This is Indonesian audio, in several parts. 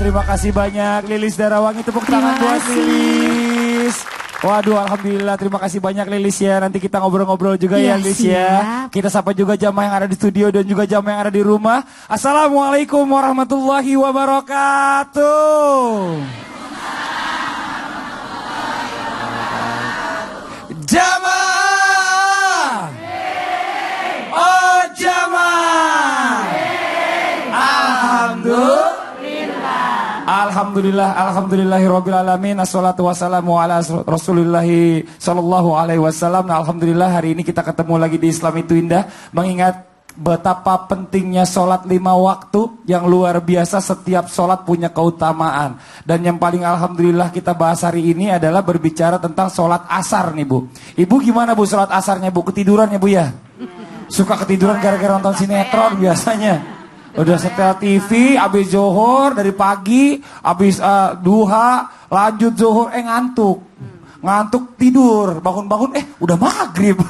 terima kasih banyak Lilis Darawangi, tepuk tangan buat Lilis. Waduh, alhamdulillah, terima kasih banyak Lilis ya. Nanti kita ngobrol-ngobrol juga ya Lilis ya. Kita sapa juga jamaah yang ada di studio dan juga jamaah yang ada di rumah. Assalamualaikum warahmatullahi wabarakatuh. Jamaah. Oh jamaah. Alhamdulillahirrabbilalamin. Assalatu wassalamu ala rasulillahi sallallahu alaihi wasallam. Nah, alhamdulillah hari ini kita ketemu lagi di Islam Itu Indah, mengingat betapa pentingnya sholat 5 waktu yang luar biasa. Setiap sholat punya keutamaan. Dan yang paling alhamdulillah kita bahas hari ini adalah berbicara tentang sholat asar nih Bu. Ibu gimana Bu sholat asarnya Bu? Ketiduran ya Bu ya? Suka ketiduran gara-gara nonton sinetron biasanya. Udah setel TV, habis zuhur dari pagi, habis duha, lanjut zuhur, ngantuk. Ngantuk tidur, bangun-bangun, udah maghrib.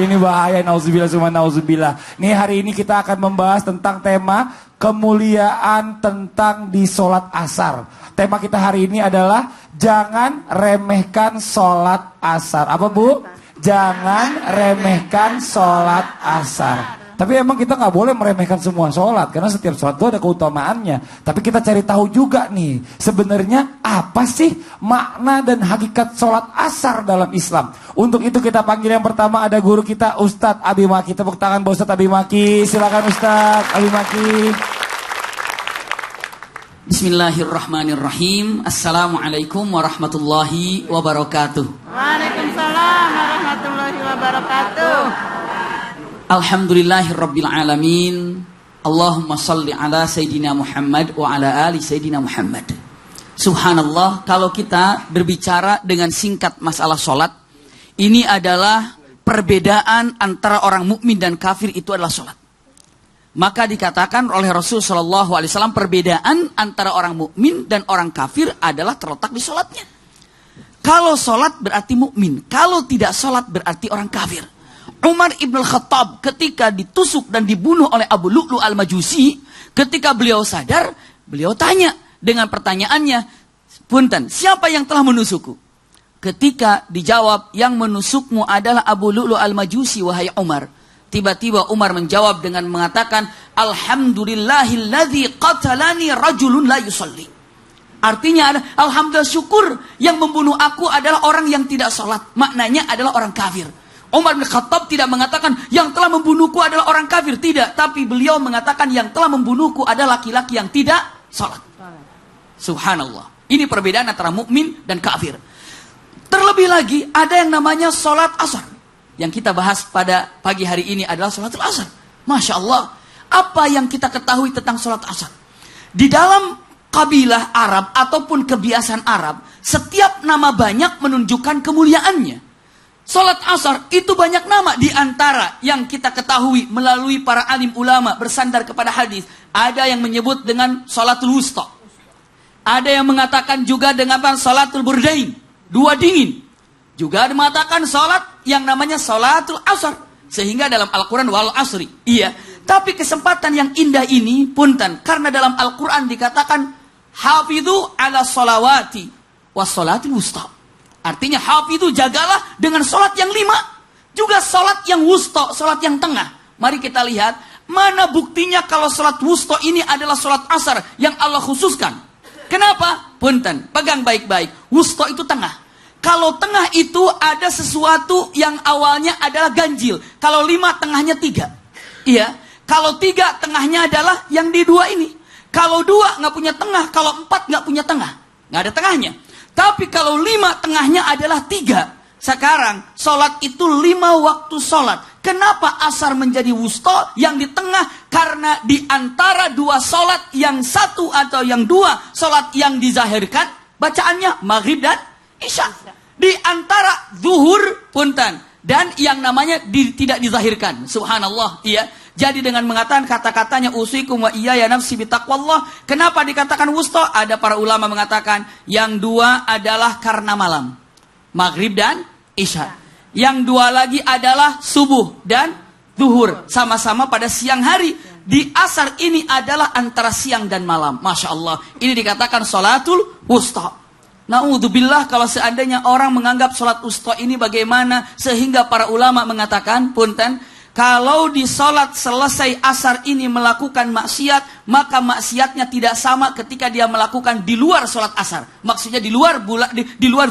Ini bahaya, nauzubillah summa nauzubillah. Nih hari ini kita akan membahas tentang tema kemuliaan tentang di sholat asar. Tema kita hari ini adalah jangan remehkan sholat asar. Apa Bu? Jangan remehkan sholat asar. Tapi emang kita nggak boleh meremehkan semua sholat, karena setiap sholat itu ada keutamaannya. Tapi kita cari tahu juga nih, sebenarnya apa sih makna dan hakikat sholat asar dalam Islam. Untuk itu kita panggil yang pertama, ada guru kita Ustadz Abi Maki. Tepuk tangan buat Ustadz Abi Maki. Silakan Ustadz Abi Maki. Bismillahirrahmanirrahim. Assalamualaikum warahmatullahi wabarakatuh. Waalaikumsalam warahmatullahi wabarakatuh. Alhamdulillahirabbil alamin. Allahumma salli ala Sayyidina Muhammad wa ala ali Sayyidina Muhammad. Subhanallah, kalau kita berbicara dengan singkat masalah sholat, ini adalah perbedaan antara orang mukmin dan kafir, itu adalah sholat. Maka dikatakan oleh Rasul Shallallahu Alaihi Wasallam, perbedaan antara orang mukmin dan orang kafir adalah terletak di sholatnya. Kalau sholat berarti mukmin, kalau tidak sholat berarti orang kafir. Umar ibn Khattab ketika ditusuk dan dibunuh oleh Abu Lu'lu al-Majusi, ketika beliau sadar, beliau tanya dengan pertanyaannya, punten, siapa yang telah menusukku? Ketika dijawab, yang menusukmu adalah Abu Lu'lu al-Majusi, wahai Umar. Tiba-tiba Umar menjawab dengan mengatakan, Alhamdulillahilladzi qatalani rajulun la yusalli. Artinya adalah, alhamdulillah, syukur yang membunuh aku adalah orang yang tidak sholat. Maknanya adalah orang kafir. Umar bin Khattab tidak mengatakan yang telah membunuhku adalah orang kafir, tidak. Tapi beliau mengatakan yang telah membunuhku adalah laki-laki yang tidak sholat. Subhanallah. Ini perbedaan antara mukmin dan kafir. Terlebih lagi ada yang namanya sholat asar. Yang kita bahas pada pagi hari ini adalah sholatul asar. Masya Allah. Apa yang kita ketahui tentang sholat asar? Di dalam kabilah Arab ataupun kebiasaan Arab, setiap nama banyak menunjukkan kemuliaannya. Salat asar itu banyak nama, di antara yang kita ketahui melalui para alim ulama bersandar kepada hadis. Ada yang menyebut dengan salatul wusta. Ada yang mengatakan juga dengan salatul burdain, 2 dingin. Juga mengatakan salat yang namanya salatul asar. Sehingga dalam Al-Quran wal asri. Iya. Tapi kesempatan yang indah ini, punten, karena dalam Al-Quran dikatakan hafidhu ala salawati was salatul wusta. Artinya hafidhu, jagalah dengan sholat yang 5. Juga sholat yang wusta, sholat yang tengah. Mari kita lihat, mana buktinya kalau sholat wusta ini adalah sholat asar yang Allah khususkan. Kenapa? Punten, pegang baik-baik. Wusta itu tengah. Kalau tengah itu ada sesuatu yang awalnya adalah ganjil. Kalau 5 tengahnya 3. Iya. Kalau 3 tengahnya adalah yang di 2 ini. Kalau 2 nggak punya tengah, kalau 4 nggak punya tengah. Nggak ada tengahnya. Tapi kalau 5 tengahnya adalah 3. Sekarang sholat itu 5 waktu sholat. Kenapa asar menjadi wusta yang di tengah? Karena di antara 2 sholat, yang 1 atau yang 2 sholat yang dizahirkan, bacaannya maghrib dan isya. Di antara zuhur, punten, dan yang namanya tidak dizahirkan. Subhanallah, iya. Jadi dengan mengatakan kata-katanya usikum wa iyaya nafsi bitaqwallah. Kenapa dikatakan wusta? Ada para ulama mengatakan yang 2 adalah karena malam, maghrib dan isya. Yang 2 lagi adalah subuh dan zuhur, sama-sama pada siang hari. di asar ini adalah antara siang dan malam. Masya Allah. Ini dikatakan sholatul wusta. Na'udzubillah kalau seandainya orang menganggap sholat wusta ini bagaimana. Sehingga para ulama mengatakan, punten, kalau di sholat selesai asar ini melakukan maksiat, maka maksiatnya tidak sama ketika dia melakukan di luar sholat asar. Maksudnya di luar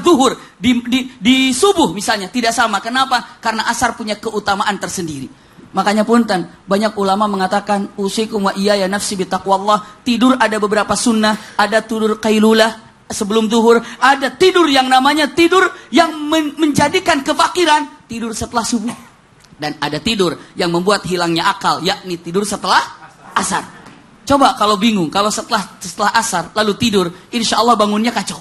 zuhur, di subuh misalnya, tidak sama. Kenapa? Karena asar punya keutamaan tersendiri. Makanya punten, banyak ulama mengatakan usikum wa iyaya nafsi bitaqwallah. Tidur ada beberapa sunnah, ada tidur qailulah sebelum zuhur, ada tidur yang namanya tidur yang menjadikan kefakiran, tidur setelah subuh. Dan ada tidur yang membuat hilangnya akal, yakni tidur setelah asar. Coba kalau bingung, kalau setelah asar lalu tidur, insya Allah bangunnya kacau.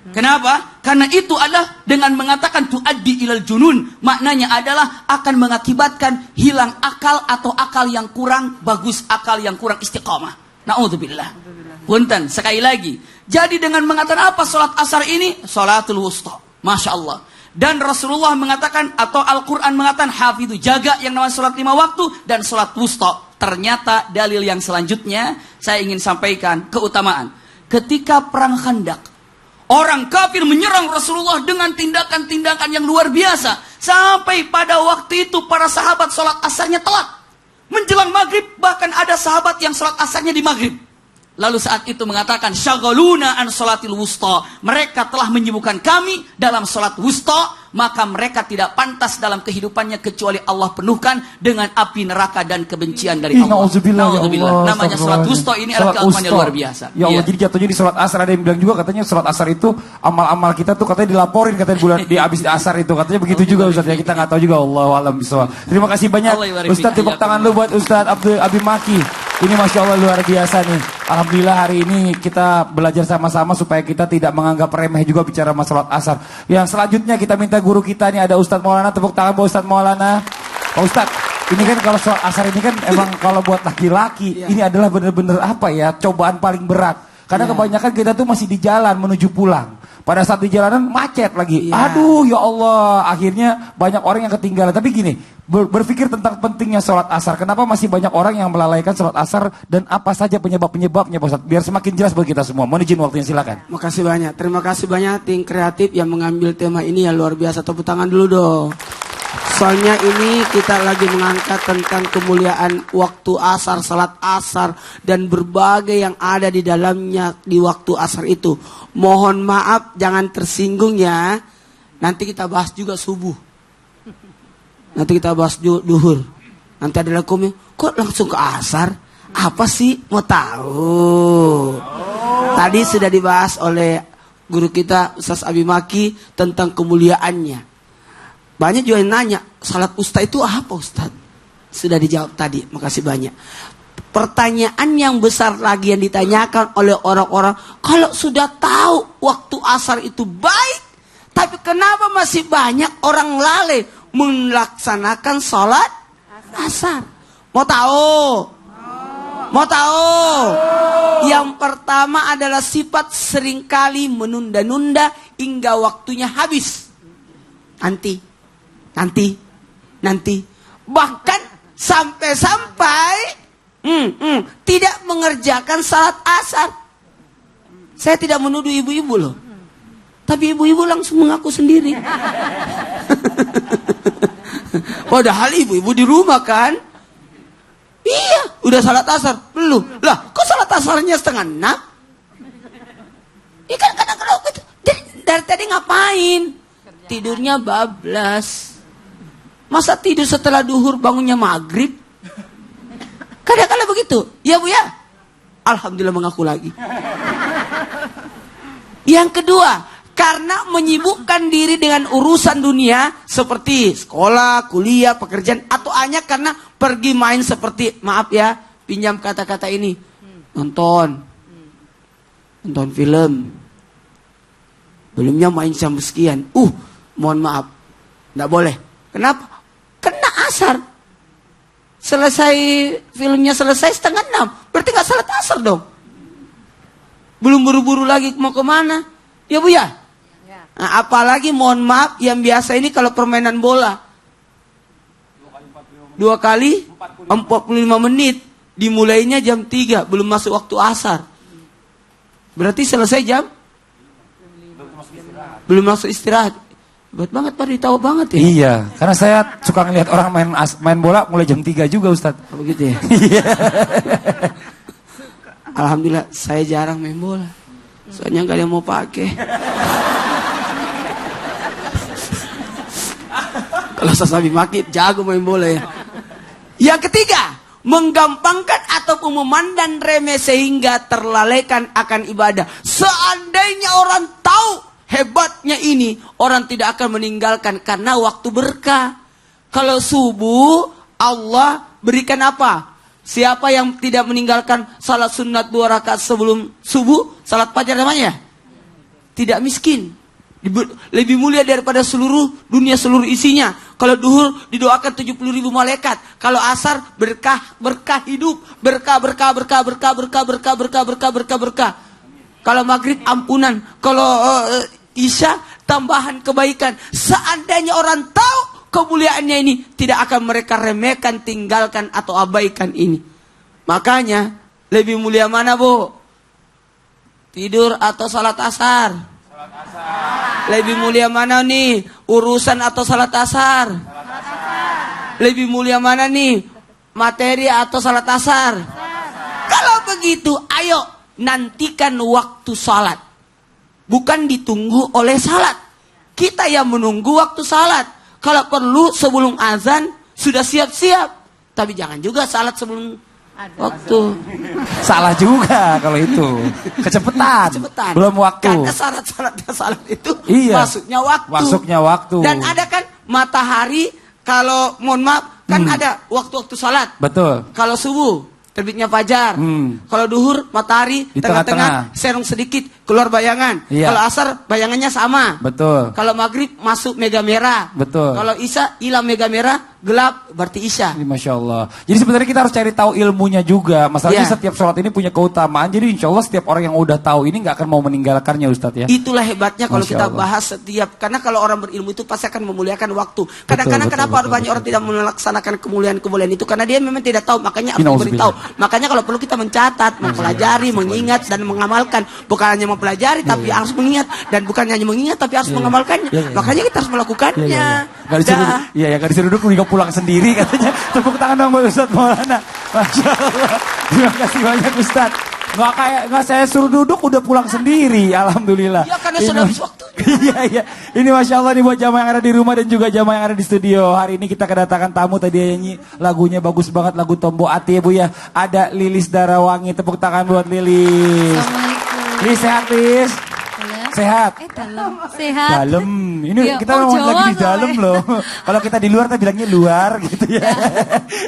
Kenapa? Karena itu adalah dengan mengatakan tuaddi ilal junun. Maknanya adalah akan mengakibatkan hilang akal atau akal yang kurang bagus, akal yang kurang istiqamah. Na'udzubillah. Punten, sekali lagi. Jadi dengan mengatakan apa sholat asar ini? Sholatul wusta. Masya Allah. Dan Rasulullah mengatakan atau Al-Quran mengatakan hafidhu, jaga yang namanya sholat 5 waktu dan sholat wusta. Ternyata dalil yang selanjutnya saya ingin sampaikan keutamaan. Ketika perang Khandaq, orang kafir menyerang Rasulullah dengan tindakan-tindakan yang luar biasa. Sampai pada waktu itu para sahabat sholat asarnya telat. Menjelang maghrib, bahkan ada sahabat yang sholat asarnya di maghrib. Lalu saat itu mengatakan, syaghaluna an sholatil wusta. Mereka telah menyibukkan kami dalam sholat wusta. Maka mereka tidak pantas dalam kehidupannya kecuali Allah penuhkan dengan api neraka dan kebencian dari Allah. Na'udzubillah. Namanya sholat wusta ini adalah keutamaan yang luar biasa. Ya Allah, jadi jatuhnya di sholat asar. Ada yang bilang juga katanya sholat asar itu amal-amal kita tuh katanya dilaporin katanya bulan di habis asar itu. Katanya begitu juga Ustaz ya. Kita nggak tahu juga. Allahu a'lam bishawab. Terima kasih banyak Ustaz, tepuk tangan lu buat Ustaz Abdul Abi Maki. Ini Masya Allah luar biasa nih. Alhamdulillah hari ini kita belajar sama-sama supaya kita tidak menganggap remeh juga bicara masalah asar. Yang selanjutnya kita minta guru kita nih ada Ustadz Maulana. Tepuk tangan buat Ustadz Maulana. Pak Ustadz, ini kan kalau soal asar ini kan emang kalau buat laki-laki ini adalah benar-benar apa ya, cobaan paling berat. Karena kebanyakan kita tuh masih di jalan menuju pulang. Pada saat di jalanan macet lagi. Aduh ya Allah, akhirnya banyak orang yang ketinggalan. Tapi gini, berpikir tentang pentingnya sholat asar. Kenapa masih banyak orang yang melalaikan sholat asar dan apa saja penyebab-penyebabnya Pak Ustadz? Biar semakin jelas buat kita semua. Mohon izin waktunya, silakan. Makasih banyak. Terima kasih banyak tim kreatif yang mengambil tema ini yang luar biasa. Tepuk tangan dulu dong. Soalnya ini kita lagi mengangkat tentang kemuliaan waktu asar, salat asar, dan berbagai yang ada di dalamnya di waktu asar itu. Mohon maaf jangan tersinggung ya. Nanti kita bahas juga subuh. Nanti kita bahas duhur. Nanti ada komen, kok langsung ke asar? Apa sih? Mau tahu? Tadi sudah dibahas oleh guru kita Ustaz Abi Maki tentang kemuliaannya. Banyak juga yang nanya, salat usta itu apa Ustaz? Sudah dijawab tadi, makasih banyak. Pertanyaan yang besar lagi yang ditanyakan oleh orang-orang, kalau sudah tahu waktu asar itu baik, tapi kenapa masih banyak orang lalai melaksanakan salat asar? Mau tahu? Mau tahu? Yang pertama adalah sifat seringkali menunda-nunda hingga waktunya habis. Nanti. Bahkan sampai tidak mengerjakan salat asar. Saya tidak menuduh ibu-ibu loh. Tapi ibu-ibu langsung mengaku sendiri. Padahal ibu-ibu di rumah kan. Iya, udah salat asar. Belum. Lah, kok salat asarnya 5:30? Ikan kadang-kadang gitu. Dari tadi ngapain? Tidurnya bablas. Masa tidur setelah duhur bangunnya maghrib? Kadang-kadang begitu. Ya Bu ya? Alhamdulillah mengaku lagi. Yang kedua, karena menyibukkan diri dengan urusan dunia seperti sekolah, kuliah, pekerjaan, atau hanya karena pergi main seperti, maaf ya, pinjam kata-kata ini, nonton film, belumnya main jam sekian, mohon maaf, nggak boleh. Kenapa? Kena asar. Selesai filmnya selesai 5:30, berarti nggak salat asar dong. Belum buru-buru lagi mau kemana? Ya Bu ya? Nah, apalagi mohon maaf yang biasa ini kalau permainan bola 2 kali 45 menit. dimulainya jam 3, belum masuk waktu asar. Berarti selesai jam? Belum masuk istirahat. Hebat banget Pak, tahu banget ya? Iya, karena saya suka ngelihat orang main bola mulai jam 3 juga Ustadz. Oh, begitu ya? Iya. Alhamdulillah saya jarang main bola. Soalnya gak ada yang mau pakai. Kalau Sasabi Makit jago main bola ya. Yang ketiga, menggampangkan ataupun memandang remeh sehingga terlalaikan akan ibadah. Seandainya orang tahu hebatnya ini, orang tidak akan meninggalkan karena waktu berkah. Kalau subuh, Allah berikan apa? Siapa yang tidak meninggalkan salat sunat 2 rakaat sebelum subuh, salat fajar namanya? Tidak miskin. Lebih mulia daripada seluruh dunia, seluruh isinya. Kalau duhur didoakan 70.000 malaikat. Kalau asar berkah, berkah hidup, berkah. Kalau maghrib ampunan. Kalau isya tambahan kebaikan. Seandainya orang tahu kemuliaannya ini, tidak akan mereka remehkan, tinggalkan atau abaikan ini. Makanya lebih mulia mana Bu? Tidur atau salat asar? Lebih mulia mana nih? Urusan atau salat asar? Lebih mulia mana nih? Materi atau salat asar? Kalau begitu, ayo nantikan waktu salat. Bukan ditunggu oleh salat. Kita yang menunggu waktu salat. Kalau perlu sebelum azan sudah siap-siap. Tapi jangan juga salat sebelum waktu. Salah juga kalau itu. Kecepatan. Belum waktu. Karena syarat-syaratnya salat itu masuknya waktu. Masuknya waktu. Dan ada kan matahari, kalau mohon maaf kan ada waktu-waktu salat. Betul. Kalau subuh terbitnya fajar. Kalau duhur matahari di tengah-tengah serong sedikit keluar bayangan. Iya. Kalau asar bayangannya sama. Betul. Kalau maghrib masuk mega merah. Betul. Kalau isya hilang mega merah, gelap berarti isya. Masya Allah. Jadi sebenarnya kita harus cari tahu ilmunya juga. Masalahnya setiap sholat ini punya keutamaan. Jadi insya Allah setiap orang yang udah tahu ini nggak akan mau meninggalkannya Ustadz ya. Itulah hebatnya kalau Masya kita Allah. bahas setiap. Karena kalau orang berilmu itu pasti akan memuliakan waktu. Kadang-kadang kenapa banyak orang tidak melaksanakan kemuliaan-kemuliaan itu? Karena dia memang tidak tahu. Makanya harus diberitahu. Makanya kalau perlu kita mencatat, mempelajari, mengingat dan mengamalkan. Bukan hanya mempelajari tapi harus mengingat, dan bukan hanya mengingat tapi harus mengamalkannya. Makanya kita harus melakukannya. Gak disuruh duduk juga pulang sendiri katanya. Tepuk tangan dong buat Ustadz Maulana. Masya Allah. Terima kasih banyak Ustadz. Nggak saya suruh duduk udah pulang sendiri. Alhamdulillah. Iya karena sudah habis waktu. Iya. Ini Masya Allah nih buat jamaah yang ada di rumah dan juga jamaah yang ada di studio. Hari ini kita kedatangan tamu, tadi nyanyi lagunya bagus banget, lagu Tombo Ati ya Bu ya. Ada Lilis Darawangi, tepuk tangan buat Lilis. Assalamualaikum. Lilis sehat Lilis? Sehat. Dalam. Sehat. Dalam. Ini Ya, kita oh, ngomong Jawa lagi di soalnya. dalam loh. Kalau kita di luar kita bilangnya luar gitu ya.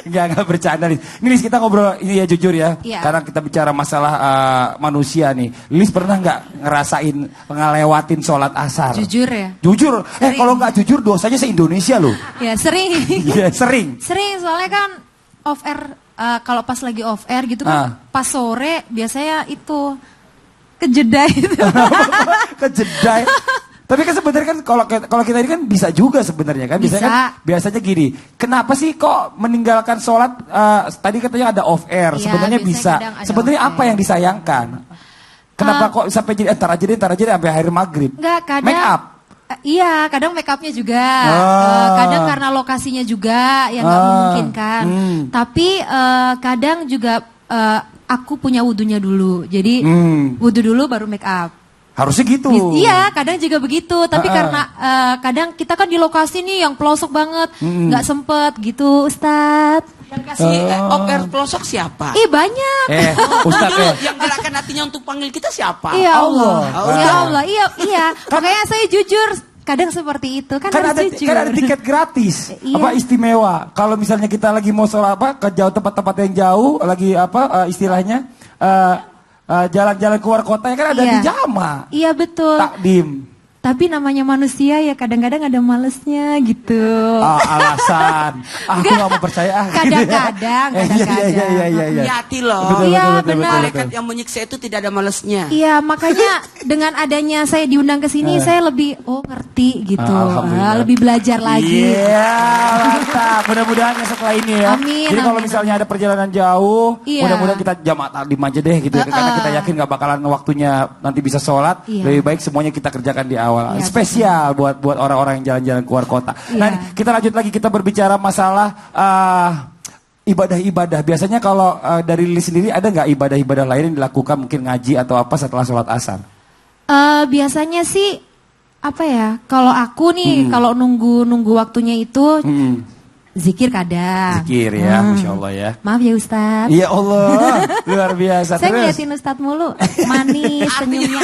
Enggak bercanda Lilis. Ini Lilis kita ngobrol ini ya jujur ya. Iya. Karena kita bicara masalah manusia nih. Lilis pernah nggak ngerasain ngelewatin sholat asar? Jujur ya. Jujur. Sering. Kalau nggak jujur dosanya se-Indonesia loh. Ya sering. Iya, sering. Sering soalnya kan off air. Kalau pas lagi off air gitu kan. Pas sore biasanya itu kejedai itu. Kejedai. Tapi kan sebenarnya kan kalau kita ini kan bisa juga sebenarnya kan. Biasanya kan biasanya gini. Kenapa sih kok meninggalkan sholat? Tadi katanya ada off air. Iya, sebenarnya biasanya bisa. kadang ada Sebenarnya off apa air. yang disayangkan? Kenapa kok sampai jadi entar aja deh sampai akhir maghrib? Enggak, kadang. Make up. Iya, kadang make upnya juga. Kadang karena lokasinya juga yang nggak memungkinkan. Tapi kadang juga aku punya wudunya dulu. Jadi wudu dulu baru make up. Harusnya gitu. Iya, kadang juga begitu. Tapi karena kadang kita kan di lokasi nih yang pelosok banget, nggak sempet gitu, Ustadz. Yang kasih off air pelosok siapa? Ih banyak. Ustadz ya. Yang gerakan hatinya untuk panggil kita siapa? Iya Allah. Allah. Ya Allah, iya. Makanya saya jujur. Kadang seperti itu kan harus jujur. Kan ada tiket gratis. Iya. Apa istimewa. Kalau misalnya kita lagi mau sholat ke jauh tempat-tempat yang jauh, lagi istilahnya jalan-jalan keluar kota ya kan ada di jama. Iya betul. Takdim. Tapi namanya manusia ya kadang-kadang ada malesnya gitu. Alasan. Aku nggak mau percaya. Kadang-kadang. Iya. Hati loh. Betul, Iya, betul, benar. Malaikat yang menyiksa itu tidak ada malesnya. Iya, makanya dengan adanya saya diundang ke sini, saya lebih ngerti gitu. Alhamdulillah. Lebih belajar lagi. Iya, mantap. Mudah-mudahan ya setelah ini ya. Amin, Jadi kalau amin, misalnya ada perjalanan jauh, Iya. mudah-mudahan kita jamaah takdim aja deh gitu ya. Karena kita yakin nggak bakalan waktunya nanti bisa sholat. Iya. Lebih baik semuanya kita kerjakan di awal. Iya, Spesial buat orang-orang yang jalan-jalan keluar kota. Iya. Nah, kita lanjut lagi, kita berbicara masalah ibadah-ibadah. Biasanya kalau dari Lili sendiri ada nggak ibadah-ibadah lain yang dilakukan, mungkin ngaji atau apa setelah sholat asar? Biasanya sih apa ya? Kalau aku nih kalau nunggu waktunya itu zikir kadang. Zikir ya, Masya Allah ya. Maaf ya Ustadz. Ya Allah, luar biasa. Saya Terus? ngeliatin Ustadz mulu, manis, senyumnya.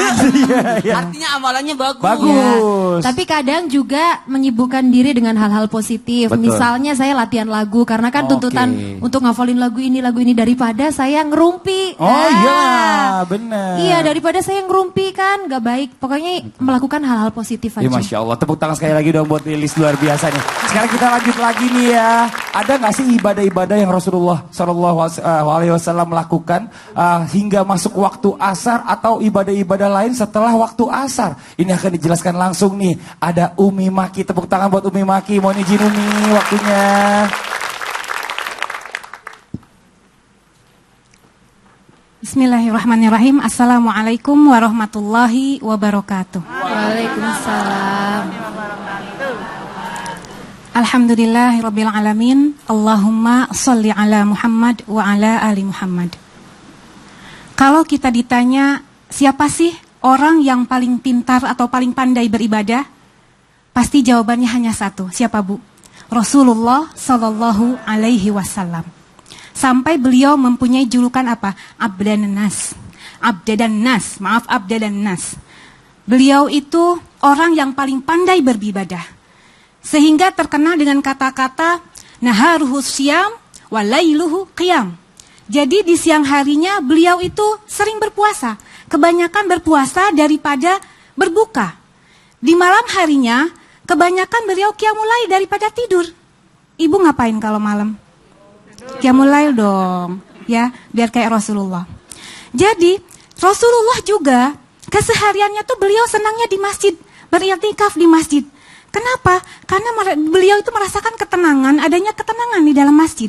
Artinya amalannya bagus. Bagus. Tapi kadang juga menyibukkan diri dengan hal-hal positif. Betul. Misalnya saya latihan lagu karena kan Oke. tuntutan untuk ngafalin lagu ini daripada saya ngerumpi. Oh iya, benar. Iya, daripada saya ngerumpi kan nggak baik. Pokoknya melakukan hal-hal positif Ya, aja. Masya Allah, tepuk tangan sekali lagi dong buat Lilis, luar biasa nih. Sekarang kita lanjut lagi nih ya. Ada nggak sih ibadah-ibadah yang Rasulullah SAW melakukan hingga masuk waktu asar atau ibadah-ibadah lain setelah waktu asar? Ini akan dijelaskan langsung nih. Ada Umi Maki, tepuk tangan buat Umi Maki. Mohon izin Umi, waktunya. Bismillahirrahmanirrahim. Assalamualaikum warahmatullahi wabarakatuh. Waalaikumsalam. Alhamdulillahirabbil alamin. Allahumma sholli ala Muhammad wa ala ali Muhammad. Kalau kita ditanya siapa sih orang yang paling pintar atau paling pandai beribadah? Pasti jawabannya hanya satu. Siapa, Bu? Rasulullah sallallahu alaihi wasallam. Sampai beliau mempunyai julukan apa? Abdan nas. Beliau itu orang yang paling pandai beribadah. Sehingga terkenal dengan kata-kata naharuhu syam wa lailuhu qiyam. Jadi di siang harinya beliau itu sering berpuasa. Kebanyakan berpuasa daripada berbuka. Di malam harinya kebanyakan beliau qiyamul lail daripada tidur. Ibu ngapain kalau malam? Qiyamul lail dong, ya, biar kayak Rasulullah. Jadi Rasulullah juga kesehariannya tuh beliau senangnya di masjid, beriktikaf di masjid. Kenapa? Karena beliau itu merasakan ketenangan, adanya ketenangan di dalam masjid.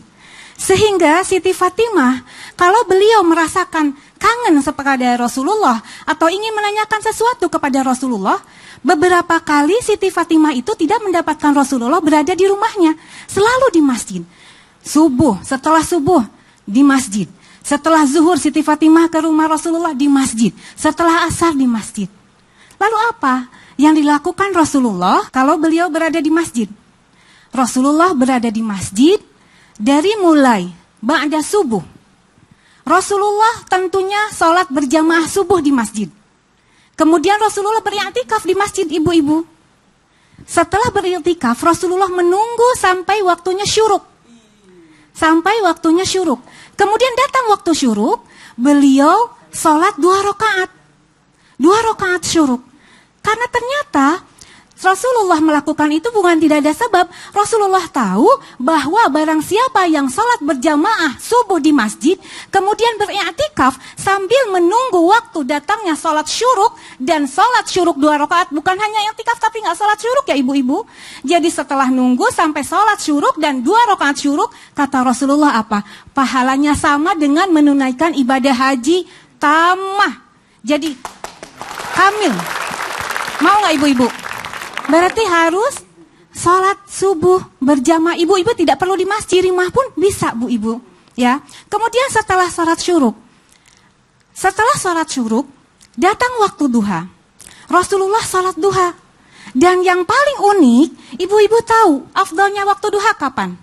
Sehingga Siti Fatimah, kalau beliau merasakan kangen kepada Rasulullah atau ingin menanyakan sesuatu kepada Rasulullah, beberapa kali Siti Fatimah itu tidak mendapatkan Rasulullah berada di rumahnya, selalu di masjid. Setelah subuh di masjid. Setelah zuhur Siti Fatimah ke rumah Rasulullah di masjid. Setelah asar di masjid. Lalu apa yang dilakukan Rasulullah kalau beliau berada di masjid? Rasulullah berada di masjid dari mulai ba'da subuh. Rasulullah tentunya sholat berjamaah subuh di masjid. Kemudian Rasulullah beriktikaf di masjid, ibu-ibu. Setelah beriktikaf, Rasulullah menunggu sampai waktunya syuruk. Kemudian datang waktu syuruk, beliau sholat 2 rakaat. 2 rakaat syuruk. Karena ternyata Rasulullah melakukan itu bukan tidak ada sebab. Rasulullah tahu bahwa barang siapa yang sholat berjamaah subuh di masjid, kemudian beriktikaf sambil menunggu waktu datangnya sholat syuruk, dan sholat syuruk 2 rakaat, bukan hanya iktikaf tapi nggak sholat syuruk ya ibu-ibu. Jadi setelah nunggu sampai sholat syuruk dan 2 rakaat syuruk, kata Rasulullah apa? Pahalanya sama dengan menunaikan ibadah haji tamah. Jadi kamil. Mau nggak ibu-ibu? Berarti harus sholat subuh berjamaah. Ibu-ibu tidak perlu di masjid, rumah pun bisa, Bu Ibu. Ya. Kemudian setelah sholat syuruk, datang waktu duha. Rasulullah sholat duha. Dan yang paling unik, ibu-ibu tahu afdalnya waktu duha kapan?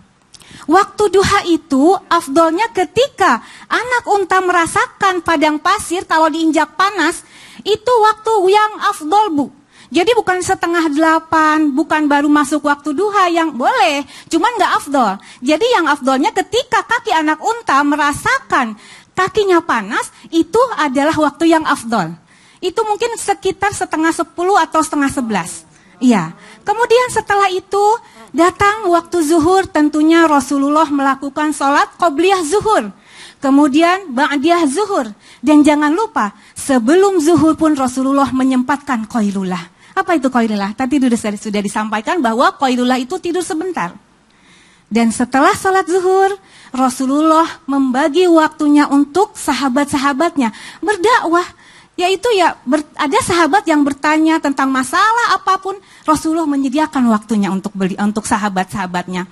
Waktu duha itu afdalnya ketika anak unta merasakan padang pasir kalau diinjak panas, itu waktu yang afdal, Bu. Jadi bukan 7:30, bukan baru masuk waktu duha yang boleh, cuman nggak afdol. Jadi yang afdolnya ketika kaki anak unta merasakan kakinya panas, itu adalah waktu yang afdol. itu mungkin sekitar 10:30 atau 10:30. Iya. Kemudian setelah itu datang waktu zuhur, tentunya Rasulullah melakukan sholat qobliyah zuhur. Kemudian ba'diyah zuhur. Dan jangan lupa, sebelum zuhur pun Rasulullah menyempatkan qailulah. Apa itu qailulah? Tadi sudah disampaikan bahwa qailulah itu tidur sebentar. Dan setelah sholat zuhur, Rasulullah membagi waktunya untuk sahabat-sahabatnya berdakwah. Yaitu ada sahabat yang bertanya tentang masalah apapun, Rasulullah menyediakan waktunya untuk sahabat-sahabatnya.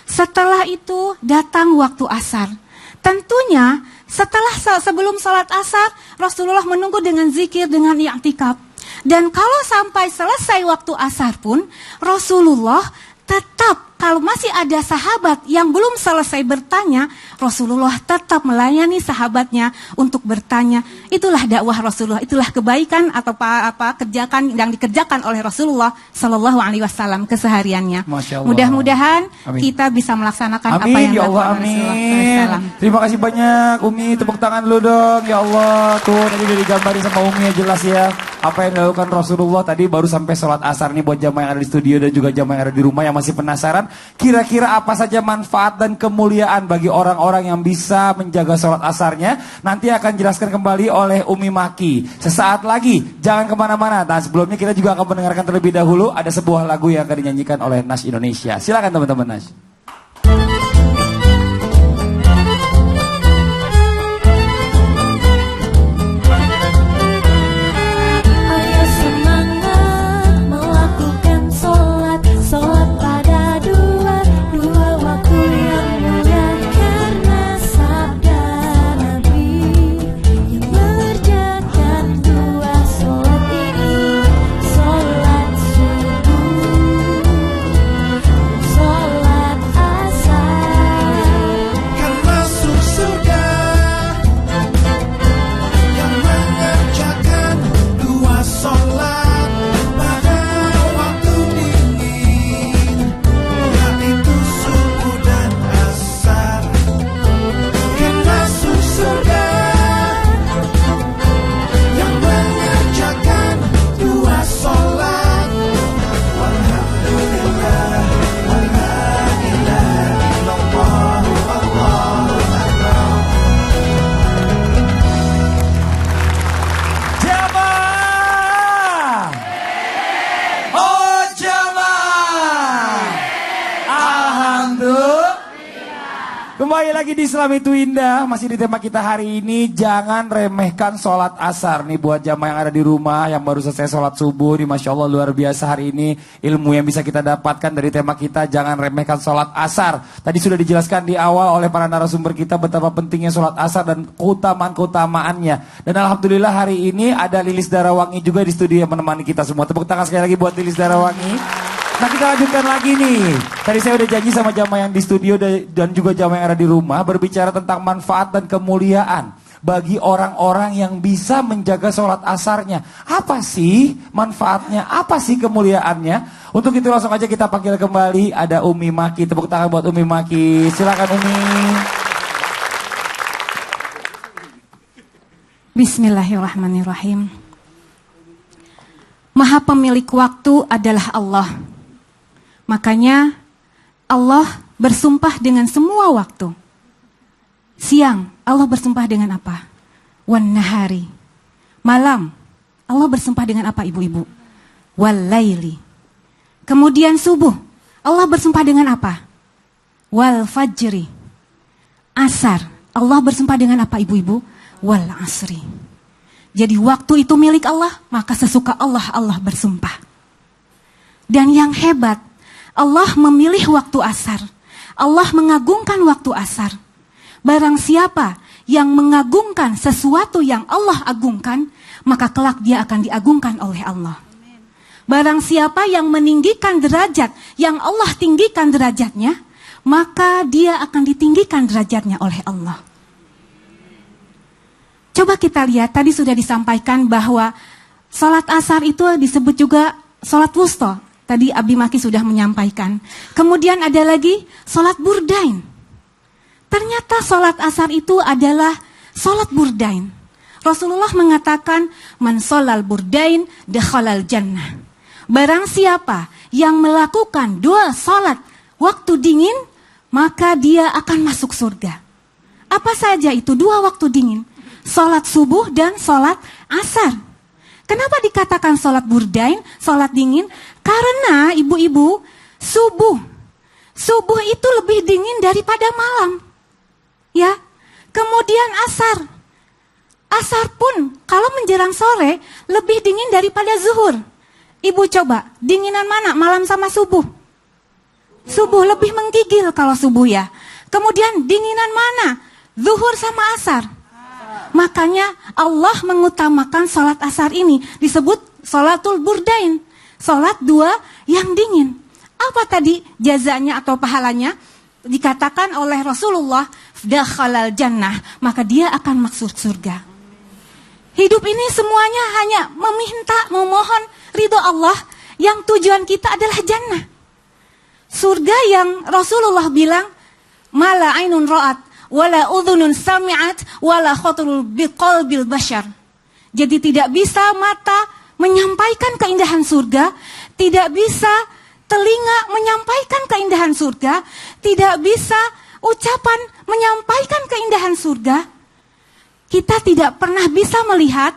Setelah itu datang waktu asar. Tentunya sebelum sholat asar, Rasulullah menunggu dengan zikir, dengan i'tikaf. Dan kalau sampai selesai waktu asar pun, Rasulullah tetap, kalau masih ada sahabat yang belum selesai bertanya, Rasulullah tetap melayani sahabatnya untuk bertanya. Itulah dakwah Rasulullah, itulah kebaikan atau kerjakan yang dikerjakan oleh Rasulullah Shallallahu Alaihi Wasallam kesehariannya. Mudah-mudahan kita bisa melaksanakan apa yang dilakukan Rasulullah SAW. Terima kasih banyak Umi, tepuk tangan dulu dong. Ya Allah, tuh tadi udah digambarin sama Umi ya, jelas ya apa yang dilakukan Rasulullah. Tadi baru sampai sholat asar nih buat jamaah yang ada di studio dan juga jamaah yang ada di rumah yang masih penasaran, kira-kira apa saja manfaat dan kemuliaan bagi orang-orang yang bisa menjaga sholat asarnya. Nanti akan jelaskan kembali oleh Umi Maki sesaat lagi, jangan kemana-mana. Nah, sebelumnya kita juga akan mendengarkan terlebih dahulu ada sebuah lagu yang akan dinyanyikan oleh Nas Indonesia. Silakan teman-teman Nas. Kembali lagi di Islam itu Indah, masih di tema kita hari ini, jangan remehkan sholat asar. Nih buat jamaah yang ada di rumah, yang baru selesai sholat subuh, nih Masya Allah luar biasa hari ini ilmu yang bisa kita dapatkan dari tema kita, jangan remehkan sholat asar. Tadi sudah dijelaskan di awal oleh para narasumber kita betapa pentingnya sholat asar dan keutamaan-keutamaannya. Dan Alhamdulillah hari ini ada Lilis Darawangi juga di studio yang menemani kita semua. Tepuk tangan sekali lagi buat Lilis Darawangi. Nah kita lanjutkan lagi nih. Tadi saya udah janji sama jamaah yang di studio dan juga jamaah yang ada di rumah berbicara tentang manfaat dan kemuliaan bagi orang-orang yang bisa menjaga sholat asarnya. Apa sih manfaatnya? Apa sih kemuliaannya? Untuk itu langsung aja kita panggil kembali ada Umi Maki. Tepuk tangan buat Umi Maki. Silakan Umi. Bismillahirrahmanirrahim. Maha pemilik waktu adalah Allah. Makanya Allah bersumpah dengan semua waktu. Siang, Allah bersumpah dengan apa? Wan nahari. Malam, Allah bersumpah dengan apa ibu-ibu? Wal laili. Kemudian subuh, Allah bersumpah dengan apa? Wal fajri. Asar, Allah bersumpah dengan apa ibu-ibu? Wal asri. Jadi waktu itu milik Allah, maka sesuka Allah, Allah bersumpah. Dan yang hebat, Allah memilih waktu asar. Allah mengagungkan waktu asar. Barang siapa yang mengagungkan sesuatu yang Allah agungkan, maka kelak dia akan diagungkan oleh Allah. Barang siapa yang meninggikan derajat yang Allah tinggikan derajatnya, maka dia akan ditinggikan derajatnya oleh Allah. Coba kita lihat, tadi sudah disampaikan bahwa sholat asar itu disebut juga sholat wusta. Tadi Abi Maki sudah menyampaikan. Kemudian ada lagi sholat burdain. Ternyata sholat asar itu adalah sholat burdain. Rasulullah mengatakan, man sholal burdain dakhalal jannah. Barang siapa yang melakukan 2 salat waktu dingin, maka dia akan masuk surga. Apa saja itu 2 waktu dingin? Salat subuh dan salat asar. Kenapa dikatakan salat burdain, salat dingin? Karena ibu-ibu, subuh itu lebih dingin daripada malam. Ya. Kemudian asar pun kalau menjelang sore lebih dingin daripada zuhur. Ibu coba, dinginan mana malam sama subuh? Subuh lebih menggigil kalau subuh ya. Kemudian dinginan mana? Zuhur sama asar. Makanya Allah mengutamakan salat asar ini disebut salatul burdain. Salat 2 yang dingin. Apa tadi jazanya atau pahalanya? Dikatakan oleh Rasulullah, dakhalal jannah, maka dia akan masuk surga. Hidup ini semuanya hanya memohon ridho Allah, yang tujuan kita adalah jannah. Surga yang Rasulullah bilang, mala ainun ra'at, wala udhunun sami'at, wala khatarul biqalbil bashar. Jadi tidak bisa mata menyampaikan keindahan surga, tidak bisa telinga menyampaikan keindahan surga, tidak bisa ucapan menyampaikan keindahan surga. Kita tidak pernah bisa melihat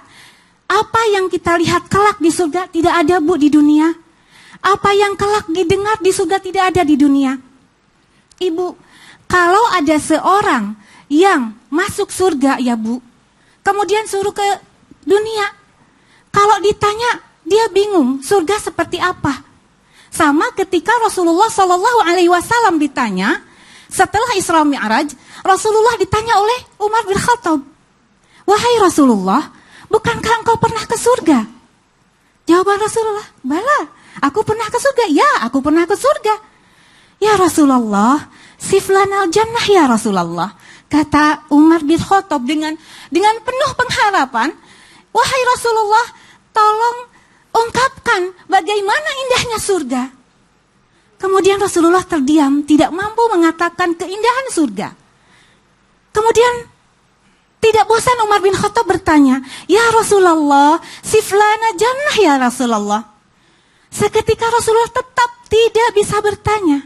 apa yang kita lihat kelak di surga, tidak ada Bu di dunia. Apa yang kelak didengar di surga tidak ada di dunia. Ibu, kalau ada seorang yang masuk surga ya Bu, kemudian suruh ke dunia, kalau ditanya dia bingung surga seperti apa. Sama ketika Rasulullah SAW ditanya setelah Isra Mi'raj, Rasulullah ditanya oleh Umar bin Khattab, wahai Rasulullah, bukankah engkau pernah ke surga? Jawaban Rasulullah, bala, aku pernah ke surga. Ya, aku pernah ke surga. Ya Rasulullah, siflanal jannah ya Rasulullah. Kata Umar bin Khattab dengan penuh pengharapan, wahai Rasulullah, tolong ungkapkan bagaimana indahnya surga. Kemudian Rasulullah terdiam, tidak mampu mengatakan keindahan surga. Kemudian tidak bosan Umar bin Khattab bertanya, ya Rasulullah, siflana jannah ya Rasulullah. Seketika Rasulullah tetap tidak bisa bertanya.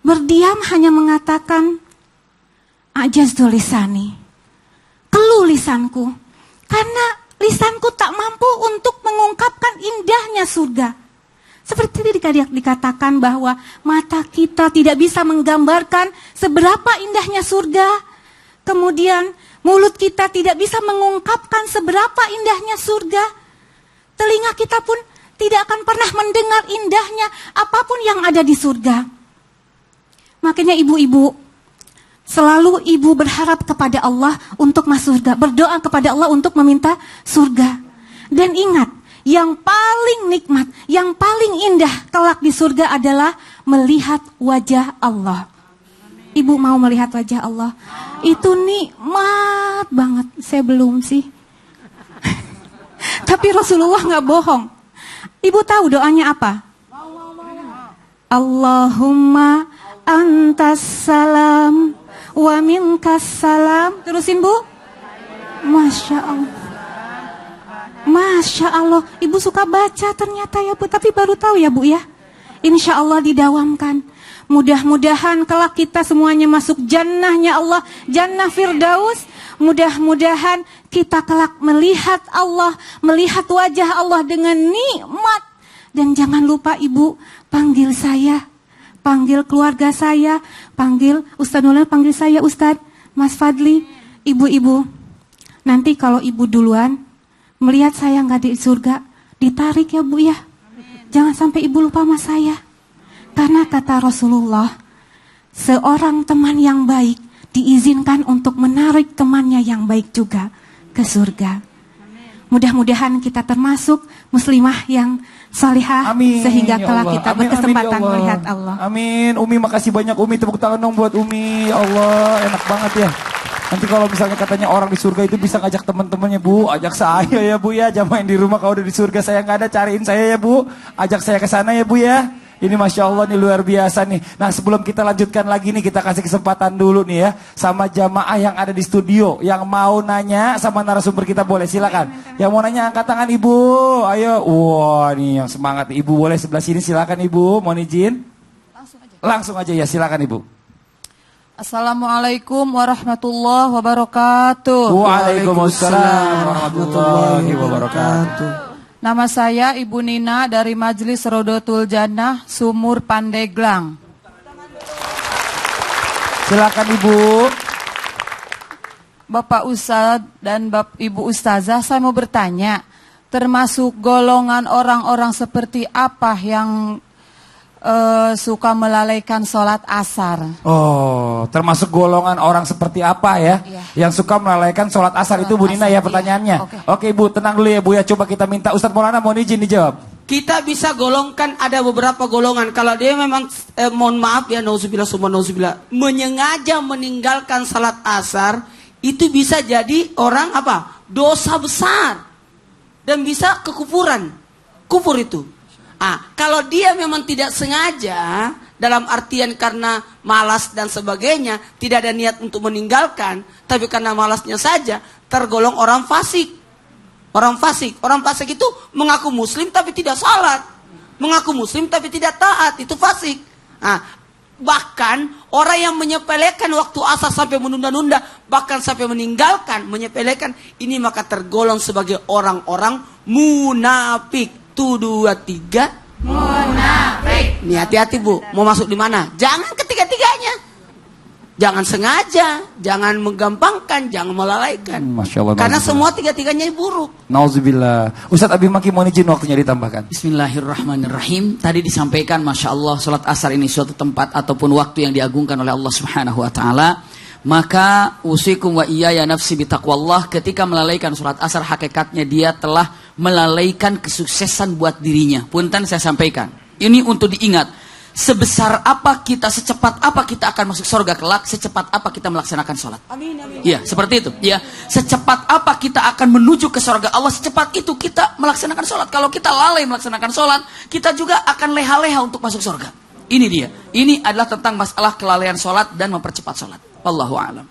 Berdiam hanya mengatakan, ajaztu lisani, keluh lisanku. Karena lisanku tak mampu untuk mengungkapkan indahnya surga. Seperti tadi dikatakan bahwa mata kita tidak bisa menggambarkan seberapa indahnya surga. Kemudian mulut kita tidak bisa mengungkapkan seberapa indahnya surga. Telinga kita pun tidak akan pernah mendengar indahnya apapun yang ada di surga. Makanya ibu-ibu, selalu ibu berharap kepada Allah untuk masuk surga. Berdoa kepada Allah untuk meminta surga. Dan ingat, yang paling nikmat, yang paling indah kelak di surga adalah melihat wajah Allah. Ibu mau melihat wajah Allah? Itu nikmat banget. Saya belum sih. Tapi Rasulullah gak bohong. Ibu tahu doanya apa? Allahumma antas salam wa minkas salam. Terusin Bu. Masya Allah. Masya Allah. Ibu suka baca ternyata ya Bu. Tapi baru tahu ya Bu ya. Insya Allah didawamkan. Mudah-mudahan kelak kita semuanya masuk jannahnya Allah, jannah Firdaus. Mudah-mudahan kita kelak melihat Allah, melihat wajah Allah dengan nikmat. Dan jangan lupa Ibu, panggil saya, panggil keluarga saya, panggil Ustaz Nurul, panggil saya Ustaz, Mas Fadli. Ibu-ibu, nanti kalau Ibu duluan melihat saya nggak di surga, ditarik ya Bu ya. Jangan sampai Ibu lupa sama saya. Karena kata Rasulullah, seorang teman yang baik diizinkan untuk menarik temannya yang baik juga ke surga. Mudah-mudahan kita termasuk muslimah yang salihah, sehingga kelak kita berkesempatan melihat Allah. Amin. Umi, makasih banyak Umi. Tepuk tangan dong buat Umi. Ya Allah, enak banget ya. Nanti kalau misalnya katanya orang di surga itu bisa ngajak teman-temannya Bu, ajak saya ya Bu ya. Jangan main di rumah kalau udah di surga saya nggak ada, cariin saya ya Bu. Ajak saya ke sana ya Bu ya. Ini Masya Allah nih luar biasa nih. Nah sebelum kita lanjutkan lagi nih, kita kasih kesempatan dulu nih ya sama jamaah yang ada di studio. Yang mau nanya sama narasumber kita boleh, silakan. Yang mau nanya angkat tangan Ibu, ayo. Wah nih yang semangat Ibu, boleh sebelah sini silakan Ibu, mohon izin. Langsung aja ya, silakan Ibu. Assalamualaikum warahmatullahi wabarakatuh. Waalaikumsalam warahmatullahi wabarakatuh. Nama saya Ibu Nina dari Majelis Rodotul Jannah, Sumur Pandeglang. Silakan Ibu. Bapak Ustadz dan Ibu Ustazah, saya mau bertanya, termasuk golongan orang-orang seperti apa yang suka melalaikan sholat asar? Oh, termasuk golongan orang seperti apa ya? Yang suka melalaikan sholat asar itu Bu Nina ya pertanyaannya. Oke Bu, tenang dulu ya Bu ya. Coba kita minta Ustadz Maulana mohon izin dijawab. Kita bisa golongkan, ada beberapa golongan. Kalau dia memang, mohon maaf ya, nauzubillah summa nauzubillah, menyengaja meninggalkan salat asar, itu bisa jadi orang apa? Dosa besar. Dan bisa kekufuran. Kufur itu. Kalau dia memang tidak sengaja, dalam artian karena malas dan sebagainya, tidak ada niat untuk meninggalkan, tapi karena malasnya saja, tergolong orang fasik. Orang fasik itu mengaku muslim tapi tidak salat, mengaku muslim tapi tidak taat, itu fasik. Bahkan orang yang menyepelekan waktu asar sampai menunda-nunda, bahkan sampai meninggalkan, menyepelekan, ini maka tergolong sebagai orang-orang munafik. 1, 2, 3 munafik. Nih hati-hati Bu, mau masuk di mana? Jangan ketiga-tiganya. Jangan sengaja, jangan menggampangkan, jangan melalaikan. Masya Allah. Karena semua tiga-tiganya buruk. Nauzubillah. Ustadz Abi Maki mohon izin waktunya ditambahkan. Bismillahirrahmanirrahim. Tadi disampaikan Masya Allah sholat asar ini suatu tempat ataupun waktu yang diagungkan oleh Allah Subhanahu Wa Taala. Maka usikum wa iyaya nafsi bitaqwallah, ketika melalaikan sholat asar hakikatnya dia telah melalaikan kesuksesan buat dirinya. Punten saya sampaikan. Ini untuk diingat. Sebesar apa kita, secepat apa kita akan masuk surga kelak, secepat apa kita melaksanakan sholat. Amin, amin. Iya, seperti itu. Ya, secepat apa kita akan menuju ke surga Allah, secepat itu kita melaksanakan sholat. Kalau kita lalai melaksanakan sholat, kita juga akan leha-leha untuk masuk surga. Ini dia. Ini adalah tentang masalah kelalaian sholat dan mempercepat sholat. Wallahu a'lam.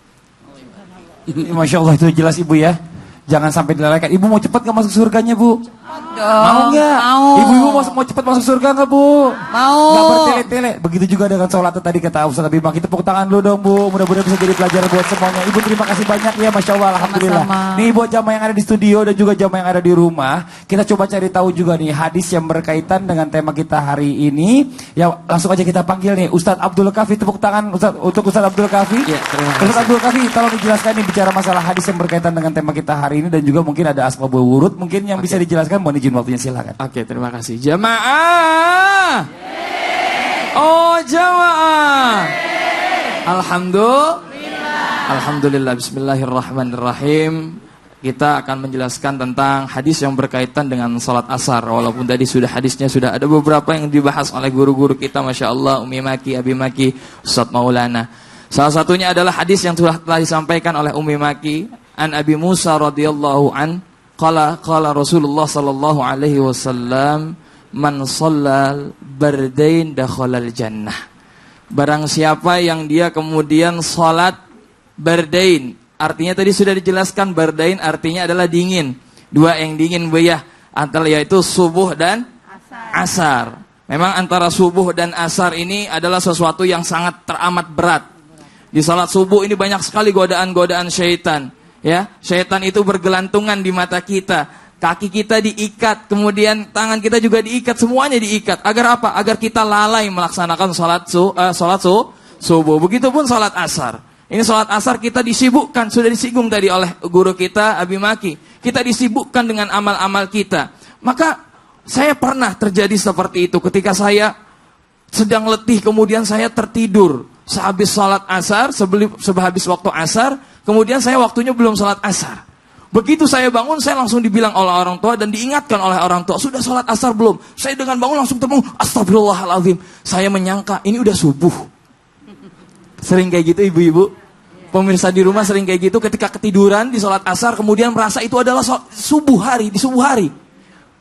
Masya Allah itu jelas Ibu ya. Jangan sampai dilalaikan. Ibu mau cepat gak masuk surganya Bu? Mau nggak? Mau. Ibu mau cepat masuk surga nggak Bu? Mau. Nggak bertele-tele. Begitu juga dengan sholat tadi kata Ustaz Abi Maki. Tepuk tangan dulu dong Bu. Mudah-mudahan bisa jadi pelajaran buat semuanya. Ibu terima kasih banyak ya, Masya Allah, Alhamdulillah. Sama-sama. Nih buat jamaah yang ada di studio dan juga jamaah yang ada di rumah, kita coba cari tahu juga nih hadis yang berkaitan dengan tema kita hari ini. Ya langsung aja kita panggil nih Ustadz Abdul Kafi. Tepuk tangan untuk Ustadz Abdul Kafi. Ya, terima kasih. Ustadz Abdul Kafi, tolong dijelaskan nih bicara masalah hadis yang berkaitan dengan tema kita hari ini dan juga mungkin ada asbabul wurud mungkin yang bisa dijelaskan. Mohon izin waktunya, silakan. Oke, terima kasih. Jamaah. Oh, jamaah. Alhamdulillah. Bismillahirrahmanirrahim. Kita akan menjelaskan tentang hadis yang berkaitan dengan salat asar. Walaupun tadi hadisnya sudah ada beberapa yang dibahas oleh guru-guru kita, Masya Allah, Umi Maki, Abi Maki, Ustadz Maulana. Salah satunya adalah hadis yang telah disampaikan oleh Umi Maki, an Abi Musa radhiyallahu an. Qala Rasulullah sallallahu alaihi wasallam, man shallal bardain dakhalal jannah. Barang siapa yang dia kemudian salat bardain, artinya tadi sudah dijelaskan, bardain artinya adalah dingin. Dua yang dingin beyah, antara yaitu subuh dan asar. Memang antara subuh dan asar ini adalah sesuatu yang sangat teramat berat. Di salat subuh ini banyak sekali godaan-godaan syaitan. Ya, syaitan itu bergelantungan di mata kita, kaki kita diikat, kemudian tangan kita juga diikat, semuanya diikat. Agar apa? Agar kita lalai melaksanakan salat subuh. Begitupun salat asar. Ini salat asar kita disibukkan, sudah disinggung tadi oleh guru kita Abi Maki. Kita disibukkan dengan amal-amal kita. Maka saya pernah terjadi seperti itu ketika saya sedang letih, kemudian saya tertidur. Sehabis salat asar, sehabis waktu asar, kemudian saya waktunya belum salat asar. Begitu saya bangun, saya langsung dibilang oleh orang tua dan diingatkan oleh orang tua, sudah salat asar belum? Saya dengan bangun langsung terbangun, astagfirullahaladzim. Saya menyangka ini udah subuh. Sering kayak gitu ibu-ibu? Pemirsa di rumah sering kayak gitu ketika ketiduran di salat asar, kemudian merasa itu adalah subuh hari, di subuh hari.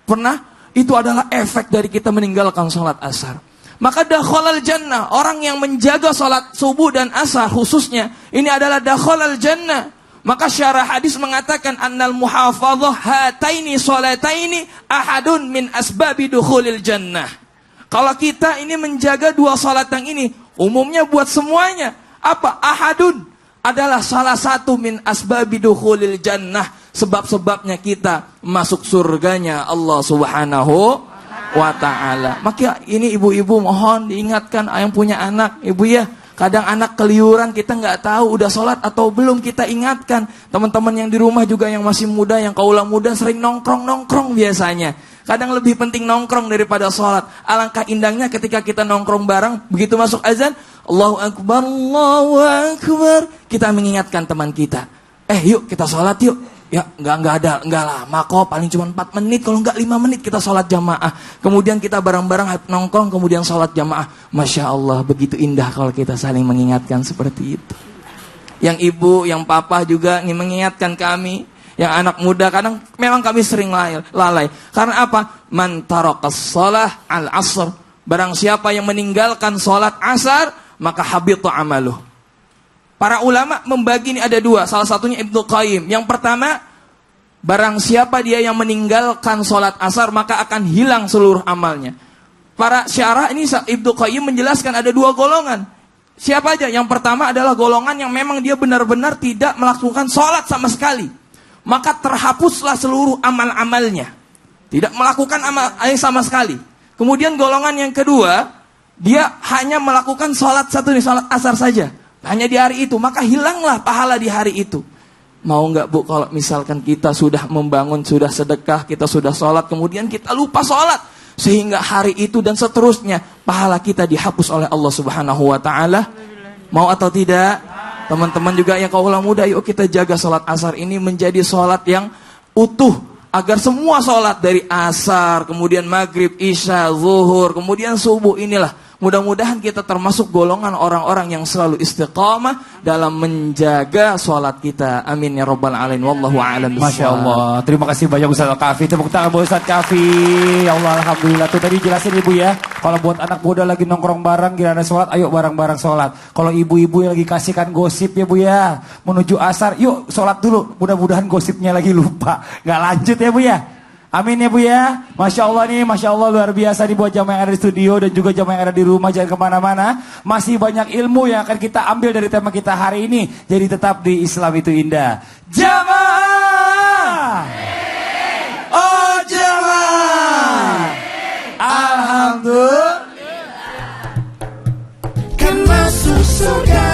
Pernah? Itu adalah efek dari kita meninggalkan salat asar. maka dakhalal jannah. Orang yang menjaga salat subuh dan asar khususnya, ini adalah dakhalal jannah. Maka syarah hadis mengatakan annal muhafadzah hataini salataini ahadun min asbabi dukhulil jannah. Kalau kita ini menjaga dua salat yang ini, umumnya buat semuanya. Apa? Ahadun adalah salah satu min asbabi dukhulil jannah. Sebab-sebabnya kita masuk surganya Allah Subhanahu wa ta'ala. Maka ini ibu-ibu mohon diingatkan yang punya anak, ibu ya. Kadang anak keliuran, kita nggak tahu udah sholat atau belum, kita ingatkan. Teman-teman yang di rumah juga yang masih muda, yang kaula muda sering nongkrong biasanya. Kadang lebih penting nongkrong daripada sholat. Alangkah indahnya ketika kita nongkrong bareng, begitu masuk azan, Allahu Akbar, Allahu Akbar. Kita mengingatkan teman kita, yuk kita sholat yuk. Ya nggak lama kok, paling cuma 4 menit, kalau nggak 5 menit kita sholat jamaah. Kemudian kita bareng-bareng nongkrong, kemudian sholat jamaah. Masya Allah, begitu indah kalau kita saling mengingatkan seperti itu. Yang ibu, yang papa juga ingin mengingatkan kami. Yang anak muda kadang memang kami sering lalai. Karena apa? Man taraqas shalah al-asr. Barang siapa yang meninggalkan sholat asar, maka habitu amaluh. Para ulama membagi ini ada 2. Salah satunya Ibnu Qayyim. Yang pertama, barang siapa dia yang meninggalkan sholat asar, maka akan hilang seluruh amalnya. Para syarah ini Ibnu Qayyim menjelaskan ada 2 golongan. Siapa aja? Yang pertama adalah golongan yang memang dia benar-benar tidak melakukan sholat sama sekali. Maka terhapuslah seluruh amal-amalnya. Tidak melakukan amal sama sekali. Kemudian golongan yang kedua, dia hanya melakukan sholat sholat asar saja. Hanya di hari itu, maka hilanglah pahala di hari itu. Mau nggak Bu, kalau misalkan kita sudah membangun, sudah sedekah, kita sudah sholat, kemudian kita lupa sholat, sehingga hari itu dan seterusnya pahala kita dihapus oleh Allah Subhanahu Wa Taala. Mau atau tidak? Teman-teman juga yang kaula muda, yuk kita jaga sholat asar ini menjadi sholat yang utuh, agar semua sholat dari asar, kemudian maghrib, isya, zuhur, kemudian subuh inilah. Mudah-mudahan kita termasuk golongan orang-orang yang selalu istiqamah dalam menjaga sholat kita. Amin ya rabbal alamin. Wallahu a'lam bishawab. Masya Allah. Terima kasih banyak Ustaz Kafi. Tepuk tangan buat Ustaz Kafi. Ya Allah, alhamdulillah. Tuh tadi jelasin ibu ya. Kalau buat anak muda lagi nongkrong bareng, giliran sholat, ayo bareng-bareng sholat. Kalau ibu-ibu yang lagi kasihkan gosip ya Bu ya, menuju asar, yuk sholat dulu. Mudah-mudahan gosipnya lagi lupa, nggak lanjut ya Bu ya. Amin ya Bu ya. Masya Allah nih, Masya Allah luar biasa nih buat jamaah yang ada di studio dan juga jamaah yang ada di rumah. Jangan kemana-mana, masih banyak ilmu yang akan kita ambil dari tema kita hari ini. Jadi tetap di Islam itu indah. Jamaah, oh jamaah, alhamdulillah kan masuk surga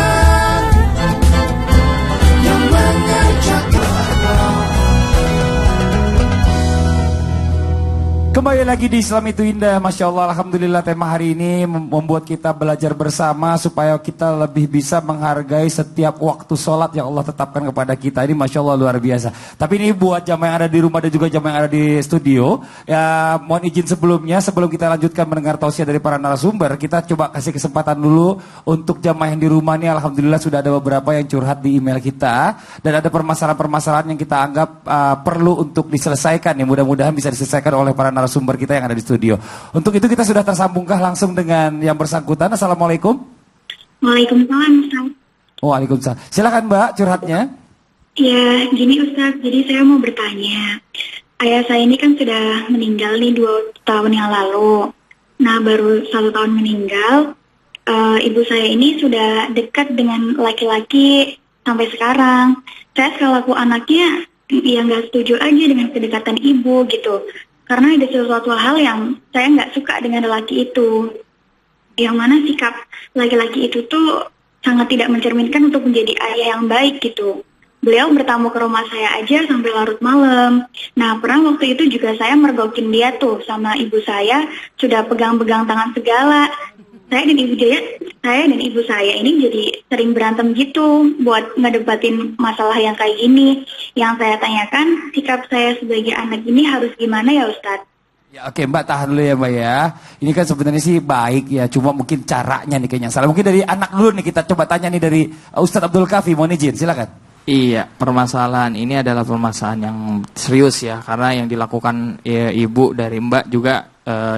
yang mengajak. Kembali lagi di Islam itu indah. Masya Allah, alhamdulillah tema hari ini membuat kita belajar bersama supaya kita lebih bisa menghargai setiap waktu sholat yang Allah tetapkan kepada kita. Ini Masya Allah luar biasa. Tapi ini buat jamaah yang ada di rumah dan juga jamaah yang ada di studio, ya mohon izin sebelumnya, sebelum kita lanjutkan mendengar tausiah dari para narasumber, kita coba kasih kesempatan dulu untuk jamaah yang di rumah nih. Alhamdulillah sudah ada beberapa yang curhat di email kita dan ada permasalahan-permasalahan yang kita anggap perlu untuk diselesaikan. Ya mudah-mudahan bisa diselesaikan oleh para narasumber kita yang ada di studio. Untuk itu kita sudah tersambungkah langsung dengan yang bersangkutan. Assalamualaikum. Waalaikumsalam Ustaz. Waalaikumsalam. Silakan Mbak curhatnya. Ya gini Ustaz, jadi saya mau bertanya. Ayah saya ini kan sudah meninggal nih 2 tahun yang lalu. Nah baru 1 tahun meninggal, ibu saya ini sudah dekat dengan laki-laki sampai sekarang. Saya selaku anaknya ya nggak setuju aja dengan kedekatan ibu gitu. Karena ada sesuatu hal yang saya nggak suka dengan lelaki itu. Yang mana sikap laki-laki itu tuh sangat tidak mencerminkan untuk menjadi ayah yang baik gitu. Beliau bertamu ke rumah saya aja sampai larut malam. Nah pernah waktu itu juga saya mergokin dia tuh sama ibu saya, sudah pegang-pegang tangan segala. Saya dan ibu saya ini jadi sering berantem gitu buat ngedebatin masalah yang kayak gini. Yang saya tanyakan, sikap saya sebagai anak ini harus gimana ya Ustadz? Ya, oke Mbak, tahan dulu ya Mbak ya. Ini kan sebenarnya sih baik ya, cuma mungkin caranya nih kayaknya salah. Mungkin dari anak dulu nih, kita coba tanya nih dari Ustadz Abdul Kafi, mohon izin, silakan. Iya, permasalahan ini adalah permasalahan yang serius ya, karena yang dilakukan ibu dari Mbak juga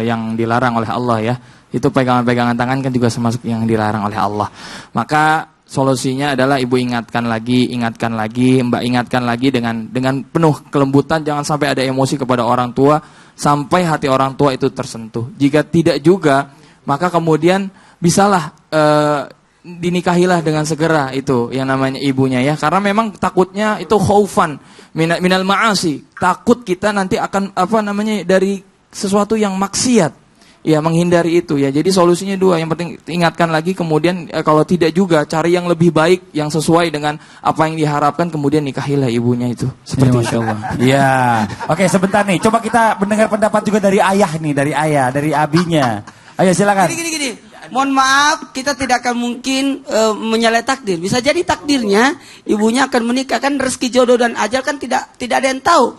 yang dilarang oleh Allah ya. Itu pegangan-pegangan tangan kan juga termasuk yang dilarang oleh Allah. Maka solusinya adalah ibu ingatkan lagi, Mbak ingatkan lagi dengan penuh kelembutan, jangan sampai ada emosi kepada orang tua sampai hati orang tua itu tersentuh. Jika tidak juga, maka kemudian bisalah dinikahilah dengan segera itu yang namanya ibunya ya. Karena memang takutnya itu khaufan minal ma'asi. Takut kita nanti akan dari sesuatu yang maksiat. Ya, menghindari itu ya. Jadi solusinya dua. Yang penting ingatkan lagi, kemudian kalau tidak juga cari yang lebih baik, yang sesuai dengan apa yang diharapkan, kemudian nikahilah ibunya itu. Seperti Masya Allah. Iya. Oke, sebentar nih. Coba kita mendengar pendapat juga dari ayah nih, dari abinya. Ayo silakan. Gini. Mohon maaf, kita tidak akan mungkin menyalahi takdir. Bisa jadi takdirnya ibunya akan menikah, kan rezeki jodoh dan ajal kan tidak ada yang tahu.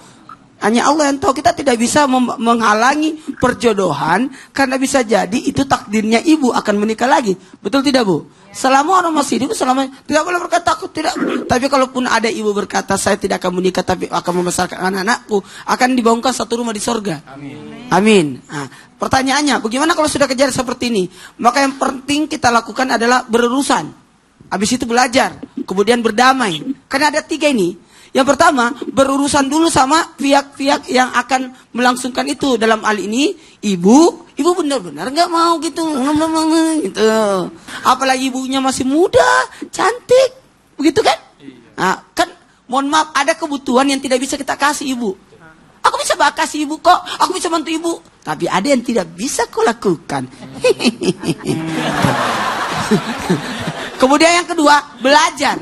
Hanya Allah yang tahu. Kita tidak bisa menghalangi perjodohan, karena bisa jadi itu takdirnya ibu akan menikah lagi. Betul tidak, Bu? Selama orang masih hidup, selama tidak boleh berkata takut, tidak. Tapi kalaupun ada ibu berkata saya tidak akan menikah tapi akan membesarkan anak-anakku, akan dibangunkan satu rumah di sorga. Amin. Nah, pertanyaannya, bagaimana kalau sudah kejadian seperti ini? Maka yang penting kita lakukan adalah berurusan. Habis itu belajar, kemudian berdamai. Karena ada 3 ini. Yang pertama, berurusan dulu sama pihak-pihak yang akan melangsungkan itu. Dalam hal ini, ibu benar-benar nggak mau gitu. Apalagi ibunya masih muda, cantik, begitu kan? Nah, kan, mohon maaf, ada kebutuhan yang tidak bisa kita kasih ibu. Aku bisa kasih ibu kok, aku bisa bantu ibu. Tapi ada yang tidak bisa kau lakukan. Kemudian yang kedua, belajar.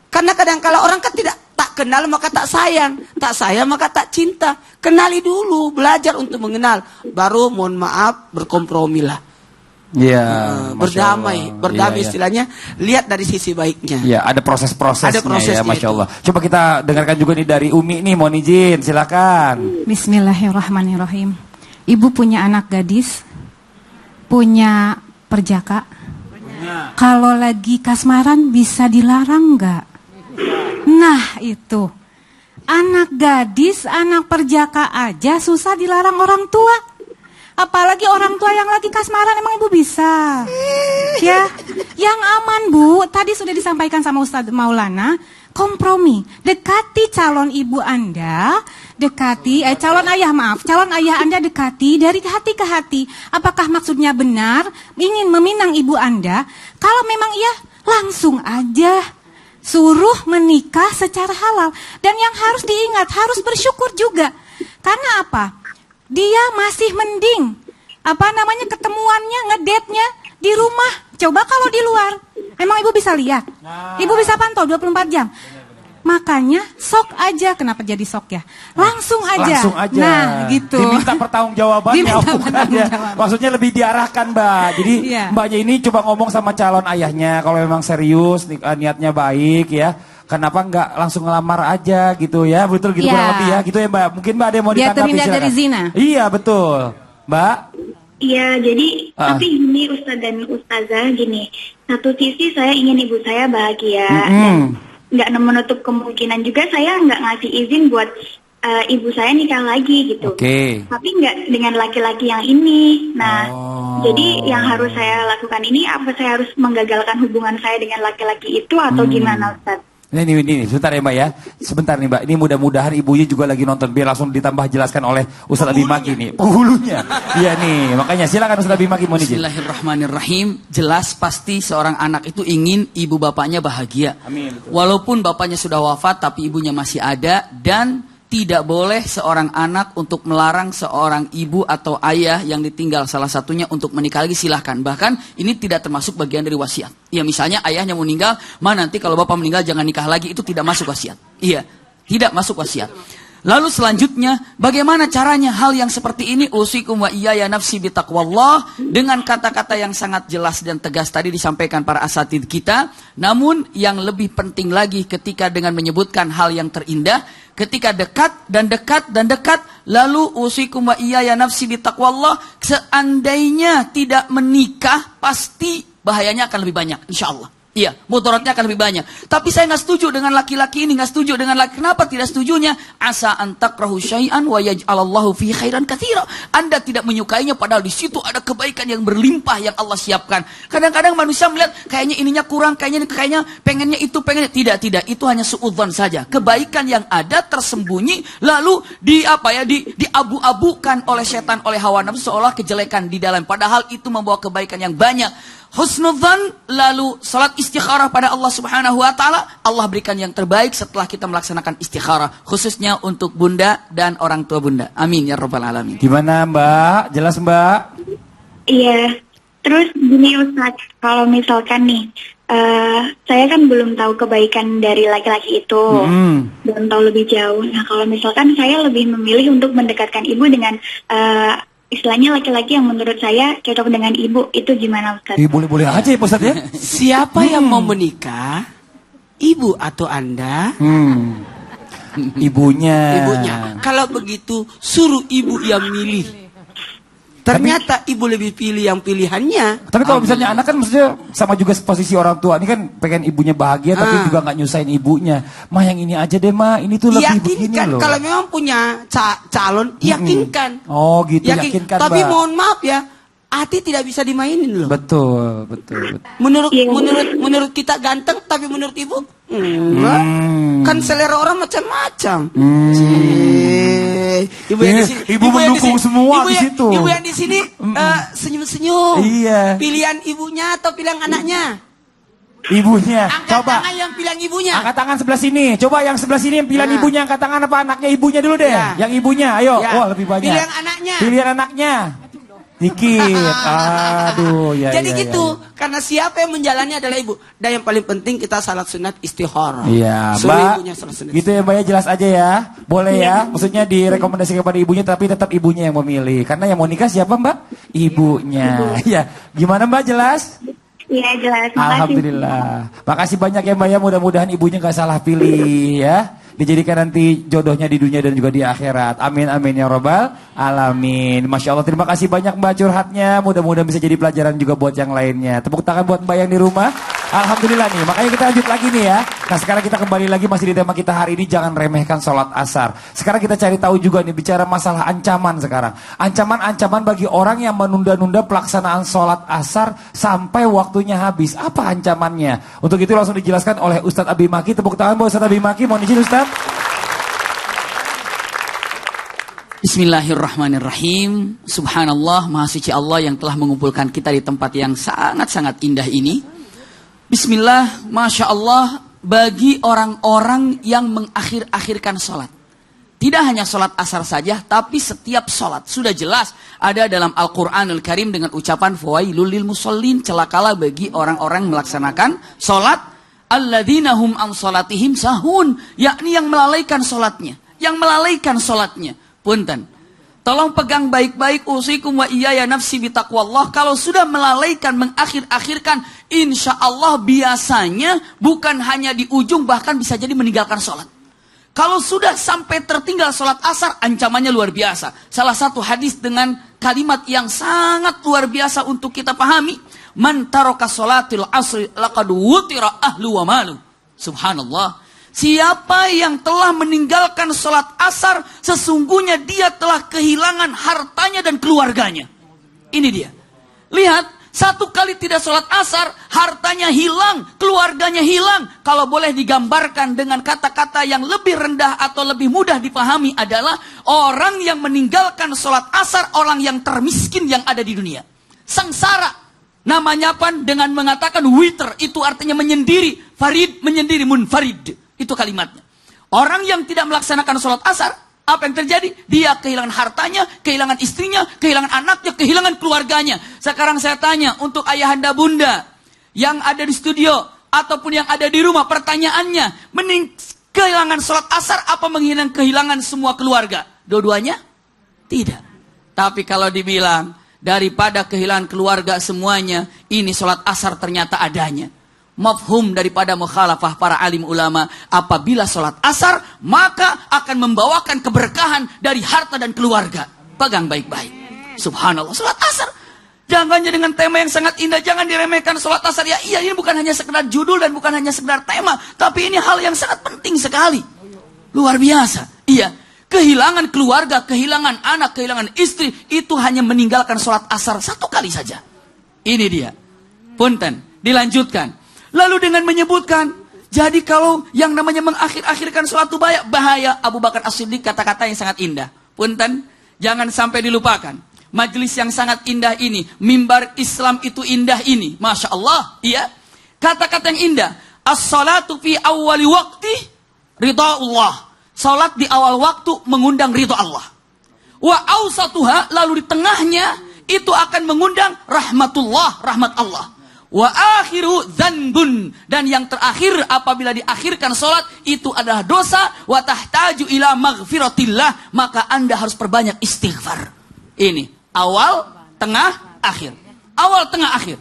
Karena kadang-kala orang kan tak kenal maka tak sayang maka tak cinta. Kenali dulu, belajar untuk mengenal. Baru mohon maaf berkompromilah. Iya, berdamai ya. Istilahnya, lihat dari sisi baiknya. Iya, ada proses-prosesnya ya, Masya Allah. Coba kita dengarkan juga nih dari Umi nih, mohon izin, silakan. Bismillahirrahmanirrahim. Ibu punya anak gadis, punya perjaka. Kalau lagi kasmaran bisa dilarang nggak? Nah itu, anak gadis, anak perjaka aja susah dilarang orang tua. Apalagi orang tua yang lagi kasmaran, emang ibu bisa? Ya, yang aman Bu, tadi sudah disampaikan sama Ustadz Maulana, kompromi. Dekati calon ibu Anda, calon ayah Anda dekati dari hati ke hati. Apakah maksudnya benar, ingin meminang ibu Anda? Kalau memang iya, langsung aja. Suruh menikah secara halal. Dan yang harus diingat, harus bersyukur juga. Karena apa? Dia masih mending ketemuannya, ngedate-nya di rumah. Coba kalau di luar, emang ibu bisa lihat? Ibu bisa pantau 24 jam. Makanya sok aja. Kenapa jadi sok ya? Langsung aja. Nah gitu. Diminta pertanggungjawabannya. Maksudnya lebih diarahkan Mbak. Jadi Mbaknya ini coba ngomong sama calon ayahnya. Kalau memang serius, niatnya baik ya. Kenapa nggak langsung ngelamar aja gitu ya? Betul gitu kurang lebih ya. Gitu ya Mbak. Mungkin Mbak ada yang mau ditanggapi. Dia terhindar dari zina. Iya betul Mbak. Iya, jadi tapi gini Ustadz dan Ustazah, gini. Satu sisi saya ingin ibu saya bahagia dan nggak menutup kemungkinan juga saya nggak ngasih izin buat ibu saya nikah lagi gitu. Tapi nggak dengan laki-laki yang ini. Nah, jadi yang harus saya lakukan ini, apa saya harus menggagalkan hubungan saya dengan laki-laki itu atau gimana Ustadz? Ini sebentar ya Mbak ya. Sebentar nih Mbak. Ini mudah-mudahan ibunya juga lagi nonton biar langsung ditambah jelaskan oleh Ustadz Abi Maki nih. Penghulunya. Iya nih. Makanya silakan Ustadz Abi Maki mau izin. Bismillahirrahmanirrahim. Jelas pasti seorang anak itu ingin ibu bapaknya bahagia. Amin. Betul. Walaupun bapaknya sudah wafat tapi ibunya masih ada, dan tidak boleh seorang anak untuk melarang seorang ibu atau ayah yang ditinggal salah satunya untuk menikah lagi, silahkan. Bahkan ini tidak termasuk bagian dari wasiat. Ya misalnya ayahnya meninggal, nanti kalau bapak meninggal jangan nikah lagi, itu tidak masuk wasiat. Iya, tidak masuk wasiat. Lalu selanjutnya, bagaimana caranya hal yang seperti ini? Usikum wa iyaya nafsi bitaqwallah, dengan kata-kata yang sangat jelas dan tegas tadi disampaikan para asatid kita. Namun yang lebih penting lagi ketika dengan menyebutkan hal yang terindah, ketika dekat dan dekat dan dekat, lalu usikum wa iyaya nafsi bitaqwallah, seandainya tidak menikah pasti bahayanya akan lebih banyak, insya Allah. Iya, mudaratnya akan lebih banyak. Tapi saya nggak setuju dengan laki-laki ini, nggak setuju dengan laki. Kenapa tidak setujunya? Asa antakrahu syai'an wa yaj'alallahu fi khairan katsira. Anda tidak menyukainya padahal di situ ada kebaikan yang berlimpah yang Allah siapkan. Kadang-kadang manusia melihat kayaknya ininya kurang, kayaknya pengennya itu, pengennya tidak. Itu hanya suudzon saja. Kebaikan yang ada tersembunyi lalu diabu-abukan oleh setan, oleh hawa nafsu seolah kejelekan di dalam. Padahal itu membawa kebaikan yang banyak. Husnudzan, lalu salat istikharah pada Allah Subhanahu wa taala, Allah berikan yang terbaik setelah kita melaksanakan istikharah, khususnya untuk bunda dan orang tua bunda. Amin ya rabbal alamin. Gimana Mbak? Jelas Mbak? Iya. Terus gini Ustaz, kalau misalkan nih, saya kan belum tahu kebaikan dari laki-laki itu, belum tahu lebih jauh. Nah kalau misalkan saya lebih memilih untuk mendekatkan ibu dengan istilahnya laki-laki yang menurut saya cocok dengan ibu, itu gimana Ustaz? Boleh-boleh aja ya Pak Ustaz ya. Siapa yang mau menikah? Ibu atau Anda? Ibunya. Kalau begitu suruh ibu yang milih. Ternyata ibu lebih pilih yang pilihannya. Tapi kalau misalnya anak kan maksudnya sama juga posisi orang tua. Ini kan pengen ibunya bahagia tapi juga nggak nyusahin ibunya. Mah yang ini aja deh mah, ini tuh lebih begini loh. Kalau memang punya calon, yakinkan. Oh gitu, yakinkan Tapi Mbak. mohon maaf ya, hati tidak bisa dimainin loh. Betul. Menurut kita ganteng, tapi menurut ibu enggak. Kan selera orang macam-macam. Ibu yang di sini, ibu mendukung semua di situ. Ibu yang di sini senyum-senyum. Iya. Pilihan ibunya atau pilihan anaknya? Ibunya. Angkat Coba. tangan yang pilihan ibunya. Angkat tangan sebelah sini. Coba yang sebelah sini yang pilihan ibunya angkat tangan apa anaknya ibunya dulu deh. Ya. Yang ibunya, ayo. Ya. Wah, lebih banyak. Pilihan anaknya. Pilihan anaknya. Dikit. Aduh, ya. Jadi ya, gitu, karena siapa yang menjalani adalah ibu. Dan yang paling penting kita salat sunat istikharah. Iya, Suruh Mbak. ibunya salat sunat. Gitu ya Mbak ya, jelas aja ya. Boleh ya. Maksudnya direkomendasikan kepada ibunya tapi tetap ibunya yang memilih. Karena yang mau nikah siapa Mbak? Ibunya. Iya. Gimana Mbak, jelas? Iya jelas. Makasih. Alhamdulillah. Makasih banyak ya Mbak ya. Mudah-mudahan ibunya gak salah pilih ya. Dijadikan nanti jodohnya di dunia dan juga di akhirat. Amin amin ya robbal alamin. Masya Allah, terima kasih banyak Mbak curhatnya. Mudah-mudahan bisa jadi pelajaran juga buat yang lainnya. Tepuk tangan buat Mbak yang di rumah. Alhamdulillah nih. Makanya kita lanjut lagi nih ya. Nah sekarang kita kembali lagi masih di tema kita hari ini, jangan remehkan sholat asar. Sekarang kita cari tahu juga nih, bicara masalah ancaman sekarang. Ancaman-ancaman bagi orang yang menunda-nunda pelaksanaan sholat asar sampai waktunya habis. Apa ancamannya? Untuk itu langsung dijelaskan oleh Ustadz Abi Maki. Tepuk tangan buat Ustadz Abi Maki. Mohon izin Ustadz. Bismillahirrahmanirrahim. Subhanallah, maha suci Allah yang telah mengumpulkan kita di tempat yang sangat-sangat indah ini. Bismillah, Masya Allah, bagi orang-orang yang mengakhir-akhirkan sholat. Tidak hanya sholat asar saja, tapi setiap sholat. Sudah jelas ada dalam Al-Quranul Karim dengan ucapan fawailul lil musallin, celakalah bagi orang-orang melaksanakan sholat. Alladzina hum an sholatihim sahun, yakni yang melalaikan sholatnya. Yang melalaikan sholatnya. Punten. Tolong pegang baik-baik, usikum wa iyaya nafsi bitaqwallah. Kalau sudah melalaikan, mengakhir-akhirkan, insya Allah biasanya bukan hanya di ujung, bahkan bisa jadi meninggalkan sholat. Kalau sudah sampai tertinggal sholat asar, ancamannya luar biasa. Salah satu hadis dengan kalimat yang sangat luar biasa untuk kita pahami. Man taraka sholatil asri laqad wutira ahlu wa malu. Subhanallah. Siapa yang telah meninggalkan sholat asar, sesungguhnya dia telah kehilangan hartanya dan keluarganya. Ini dia. Lihat, satu kali tidak sholat asar, hartanya hilang, keluarganya hilang. Kalau boleh digambarkan dengan kata-kata yang lebih rendah atau lebih mudah dipahami adalah orang yang meninggalkan sholat asar, orang yang termiskin yang ada di dunia. Sengsara. Namanya apa? Dengan mengatakan witr, itu artinya menyendiri. Farid, menyendiri, munfarid. Itu kalimatnya. Orang yang tidak melaksanakan sholat asar, apa yang terjadi? Dia kehilangan hartanya, kehilangan istrinya, kehilangan anaknya, kehilangan keluarganya. Sekarang saya tanya untuk ayahanda bunda yang ada di studio ataupun yang ada di rumah, pertanyaannya, kehilangan sholat asar apa kehilangan semua keluarga? Dua-duanya? Tidak. Tapi kalau dibilang daripada kehilangan keluarga semuanya, ini sholat asar ternyata adanya. Mafhum daripada mukhalafah para alim ulama, apabila sholat asar maka akan membawakan keberkahan dari harta dan keluarga. Pegang baik-baik. Subhanallah, sholat asar Jangan dengan tema yang sangat indah, jangan diremehkan sholat asar. Ya iya, ini bukan hanya sekedar judul dan bukan hanya sekedar tema, tapi ini hal yang sangat penting sekali. Luar biasa. Iya, kehilangan keluarga, kehilangan anak, kehilangan istri, itu hanya meninggalkan sholat asar 1 kali saja. Ini dia. Punten, dilanjutkan. Lalu dengan menyebutkan, jadi kalau yang namanya mengakhir-akhirkan sholat itu bahaya. Abu Bakar As-Siddiq kata-kata yang sangat indah. Punten, jangan sampai dilupakan. Majelis yang sangat indah ini, mimbar Islam itu indah ini, Masya Allah, iya. Kata-kata yang indah, as-salatu fi awwali waqti ridha Allah. Salat di awal waktu mengundang ridha Allah. Wa awsatuha, lalu di tengahnya itu akan mengundang rahmatullah, rahmat Allah. Wa akhiru dzanbun, dan yang terakhir apabila diakhirkan salat itu adalah dosa. Wa tahtaju ila maghfiratillah, maka Anda harus perbanyak istighfar. Ini awal, tengah, akhir. Awal, tengah, akhir.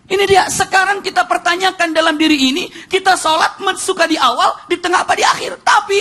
Ini dia. Sekarang kita pertanyakan dalam diri ini, kita sholat suka di awal, di tengah, apa di akhir. Tapi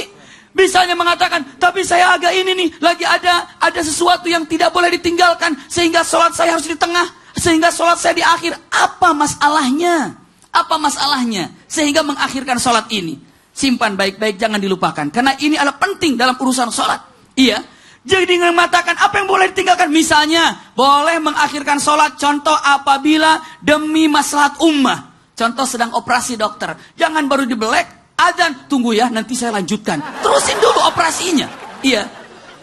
misalnya mengatakan, tapi saya agak ini nih, lagi ada sesuatu yang tidak boleh ditinggalkan, sehingga sholat saya harus di tengah, sehingga sholat saya di akhir. Apa masalahnya? Apa masalahnya sehingga mengakhirkan sholat ini? Simpan baik-baik, jangan dilupakan, karena ini adalah penting dalam urusan sholat. Iya. Jadi dengan mengatakan apa yang boleh ditinggalkan, misalnya boleh mengakhirkan sholat, contoh apabila demi maslahat ummah, contoh sedang operasi dokter, jangan baru dibelek, adzan, tunggu ya nanti saya lanjutkan, terusin dulu operasinya. Iya.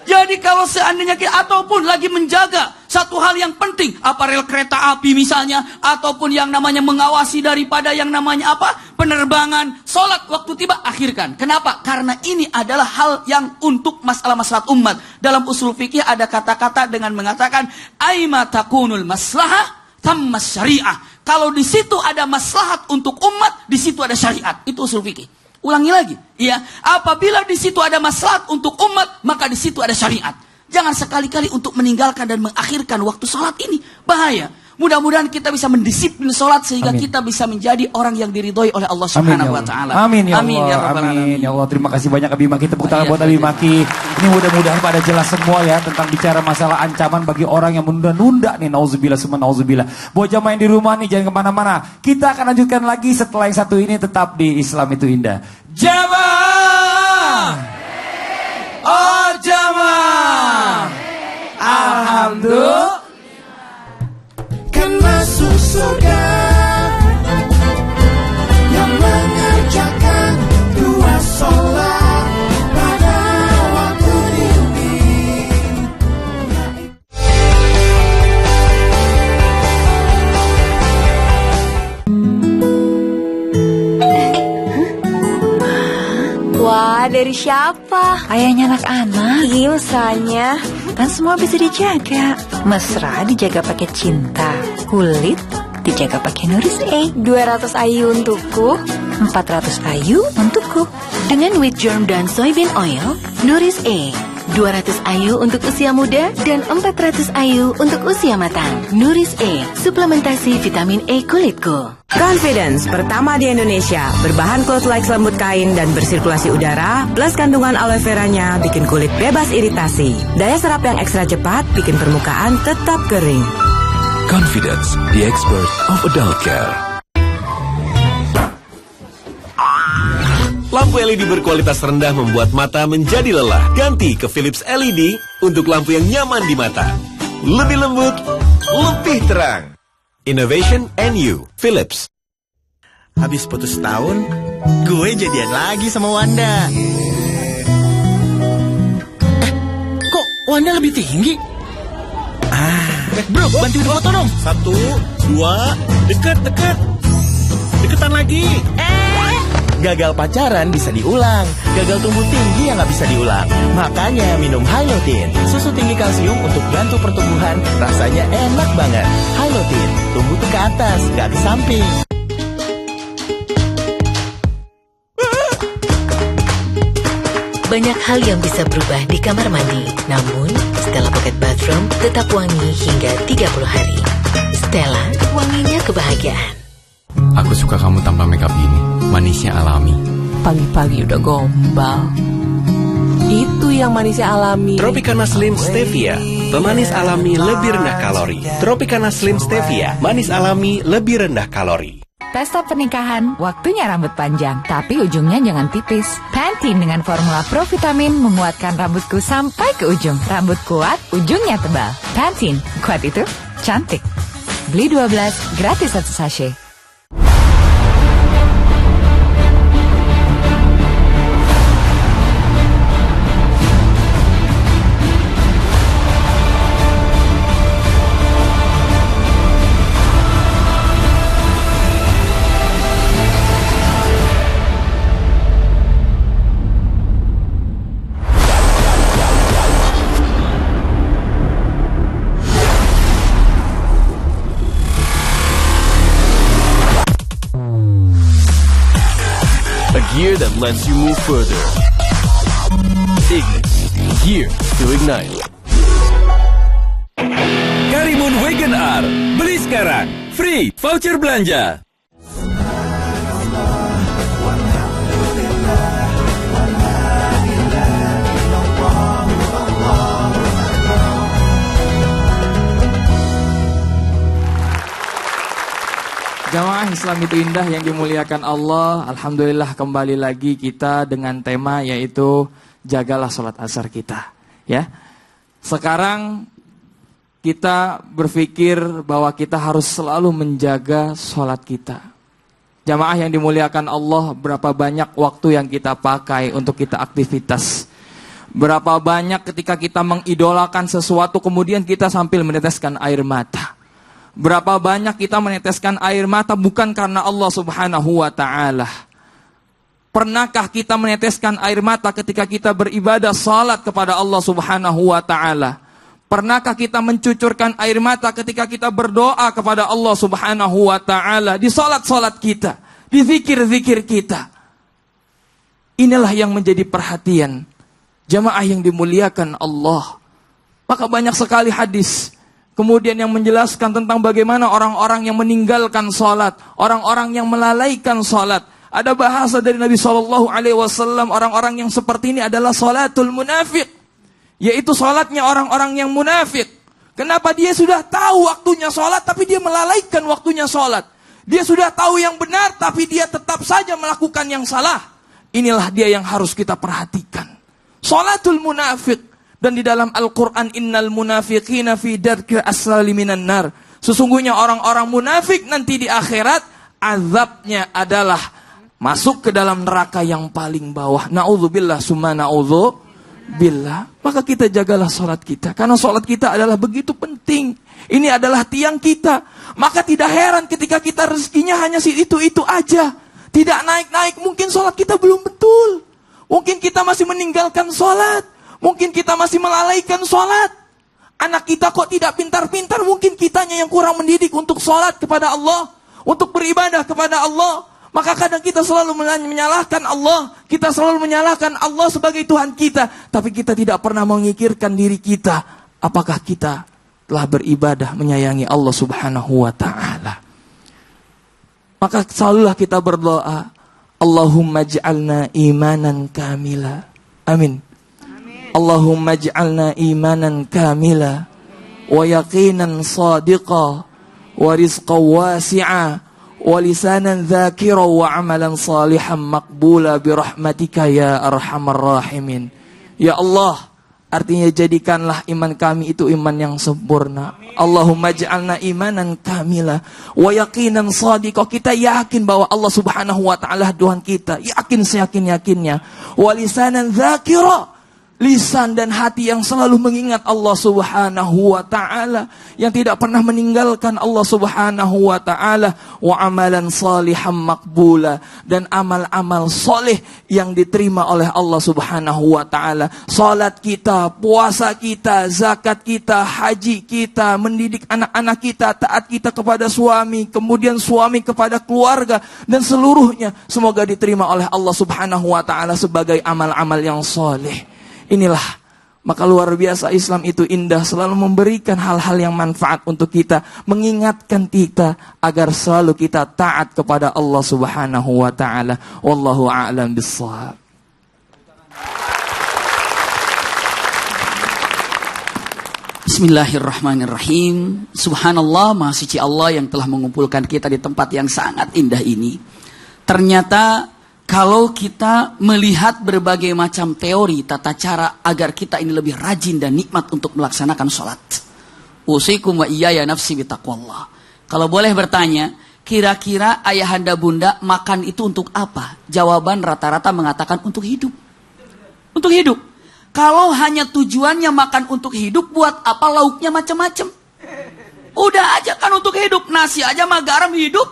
Jadi kalau seandainya kita, ataupun lagi menjaga satu hal yang penting, apa rel kereta api misalnya, ataupun yang namanya mengawasi daripada yang namanya apa, penerbangan, sholat waktu tiba, akhirkan. Kenapa? Karena ini adalah hal yang untuk masalah-masalah umat. Dalam usul fikih ada kata-kata dengan mengatakan, aima takunul maslahah thammas syariah. Kalau di situ ada maslahat untuk umat, di situ ada syariat. Itu usul fikih. Ulangi lagi, ya. Apabila di situ ada maslahat untuk umat, maka di situ ada syariat. Jangan sekali-kali untuk meninggalkan dan mengakhirkan waktu sholat ini, bahaya. Mudah-mudahan kita bisa mendisiplin sholat sehingga kita bisa menjadi orang yang diridhoi oleh Allah Subhanahu wa taala. Amin ya Allah. Amin ya Rabbal Amin ya Allah. Terima kasih banyak Abi Maki. Tepuk tangan buat Abi Maki. Ini mudah-mudahan pada jelas semua ya tentang bicara masalah ancaman bagi orang yang menunda-nunda nih. Nauzubillah summa nauzubillah. Buat jamaah yang di rumah nih jangan kemana-mana. Kita akan lanjutkan lagi setelah yang satu ini, tetap di Islam itu indah. Jamaah. Oh jamaah. Alhamdulillah. Masuk surga yang mengerjakan 2 sholat pada waktu ini. Wah, dari siapa? Kayaknya anak-anak. Iya, mesranya. Kan semua bisa dijaga. Mesra dijaga pakai cinta. Kulit dijaga pakai Nuris A. 200 IU untukku, 400 IU untukku. Dengan wheat germ dan soybean oil, Nuris A. 200 IU untuk usia muda dan 400 IU untuk usia matang. Nuris A, suplementasi vitamin E kulitku. Confidence, pertama di Indonesia, berbahan cloth-like selemut kain dan bersirkulasi udara, plus kandungan aloe veranya bikin kulit bebas iritasi. Daya serap yang ekstra cepat bikin permukaan tetap kering. Confidence, the expert of adult care. Lampu LED berkualitas rendah membuat mata menjadi lelah. Ganti ke Philips LED untuk lampu yang nyaman di mata. Lebih lembut, lebih terang. Innovation and you, Philips. Habis putus setahun, gue jadian lagi sama Wanda. Kok Wanda lebih tinggi? Bro, bantu foto dong. 1, 2, dekat. Deketan lagi. Gagal pacaran bisa diulang. Gagal tumbuh tinggi yang gak bisa diulang. Makanya minum Hylotin, susu tinggi kalsium untuk bantu pertumbuhan. Rasanya enak banget. Hylotin, tumbuh ke atas, gak ke samping. Banyak hal yang bisa berubah di kamar mandi. Namun, Stella Pocket Bathroom tetap wangi hingga 30 hari. Stella, wanginya kebahagiaan. Aku suka kamu tanpa makeup ini. Manisnya alami. Pagi-pagi udah gombal. Itu yang manisnya alami. Tropicana Slim Stevia pemanis alami lebih rendah kalori. Tropicana Slim Stevia, manis alami lebih rendah kalori. Pesta pernikahan, waktunya rambut panjang, tapi ujungnya jangan tipis. Pantene dengan formula provitamin menguatkan rambutku sampai ke ujung. Rambut kuat, ujungnya tebal. Pantene, kuat itu cantik. Beli 12, gratis 1 sachet. Gear that lets you move further. Ignis, gear to ignite. Karimun Wagon R, beli sekarang, free voucher belanja. Jamaah Islam itu indah yang dimuliakan Allah. Alhamdulillah kembali lagi kita dengan tema yaitu jagalah sholat asar kita. Ya, sekarang kita berpikir bahwa kita harus selalu menjaga sholat kita. Jamaah yang dimuliakan Allah, berapa banyak waktu yang kita pakai untuk kita aktivitas. Berapa banyak ketika kita mengidolakan sesuatu kemudian kita sambil meneteskan air mata. Berapa banyak kita meneteskan air mata bukan karena Allah Subhanahu wa ta'ala. Pernahkah kita meneteskan air mata ketika kita beribadah salat kepada Allah Subhanahu wa ta'ala? Pernahkah kita mencucurkan air mata ketika kita berdoa kepada Allah Subhanahu wa ta'ala? Di salat-salat kita, di zikir-zikir kita. Inilah yang menjadi perhatian jamaah yang dimuliakan Allah. Maka banyak sekali hadis kemudian yang menjelaskan tentang bagaimana orang-orang yang meninggalkan sholat, orang-orang yang melalaikan sholat. Ada bahasa dari Nabi SAW, orang-orang yang seperti ini adalah sholatul munafik, yaitu sholatnya orang-orang yang munafik. Kenapa? Dia sudah tahu waktunya sholat, tapi dia melalaikan waktunya sholat. Dia sudah tahu yang benar, tapi dia tetap saja melakukan yang salah. Inilah dia yang harus kita perhatikan. Sholatul munafik. Dan di dalam Al-Quran, innal munafiqina fi darkil asfali minan nar. Sesungguhnya orang-orang munafik nanti di akhirat, azabnya adalah masuk ke dalam neraka yang paling bawah. Na'udzubillah summa na'udzubillah. Maka kita jagalah sholat kita. Karena sholat kita adalah begitu penting. Ini adalah tiang kita. Maka tidak heran ketika kita rezekinya hanya itu-itu aja. Tidak naik-naik. Mungkin sholat kita belum betul. Mungkin kita masih meninggalkan sholat. Mungkin kita masih melalaikan sholat. Anak kita kok tidak pintar-pintar. Mungkin kitanya yang kurang mendidik untuk sholat kepada Allah. Untuk beribadah kepada Allah. Maka kadang kita selalu menyalahkan Allah. Kita selalu menyalahkan Allah sebagai Tuhan kita. Tapi kita tidak pernah memikirkan diri kita. Apakah kita telah beribadah menyayangi Allah Subhanahu wa ta'ala. Maka selalulah kita berdoa. Allahumma ja'alna imanan kamila. Amin. Allahumma ja'alna imanan kamila wa yaqinan sadiqa wa rizqan wasi'a wa lisanan dzakira wa amalan salihan maqbula birahmatika ya arhamar rahimin. Ya Allah, artinya jadikanlah iman kami itu iman yang sempurna. Allahumma ja'alna imanan kamila wa yaqinan sadiqa. Kita yakin bahwa Allah Subhanahu wa ta'ala Tuhan kita, yakin seyakin-yakinnya. Wa lisanan dzakira, lisan dan hati yang selalu mengingat Allah Subhanahu wa ta'ala, yang tidak pernah meninggalkan Allah Subhanahu wa ta'ala. Wa amalan salihan maqbula, dan amal-amal soleh yang diterima oleh Allah Subhanahu wa ta'ala. Salat kita, puasa kita, zakat kita, haji kita, mendidik anak-anak kita, taat kita kepada suami, kemudian suami kepada keluarga, dan seluruhnya semoga diterima oleh Allah Subhanahu wa ta'ala sebagai amal-amal yang soleh. Inilah, maka luar biasa Islam itu indah, selalu memberikan hal-hal yang manfaat untuk kita, mengingatkan kita agar selalu kita taat kepada Allah Subhanahu wa ta'ala. Wallahu a'lam bissawab. Bismillahirrahmanirrahim. Subhanallah, Maha Suci Allah yang telah mengumpulkan kita di tempat yang sangat indah ini. Ternyata kalau kita melihat berbagai macam teori tata cara agar kita ini lebih rajin dan nikmat untuk melaksanakan sholat. Usikum wa iyaya nafsi bitaqwallah. Kalau boleh bertanya, kira-kira ayahanda bunda makan itu untuk apa? Jawaban rata-rata mengatakan untuk hidup. Untuk hidup. Kalau hanya tujuannya makan untuk hidup, buat apa lauknya macam-macam? Udah aja kan untuk hidup. Nasi aja sama garam hidup.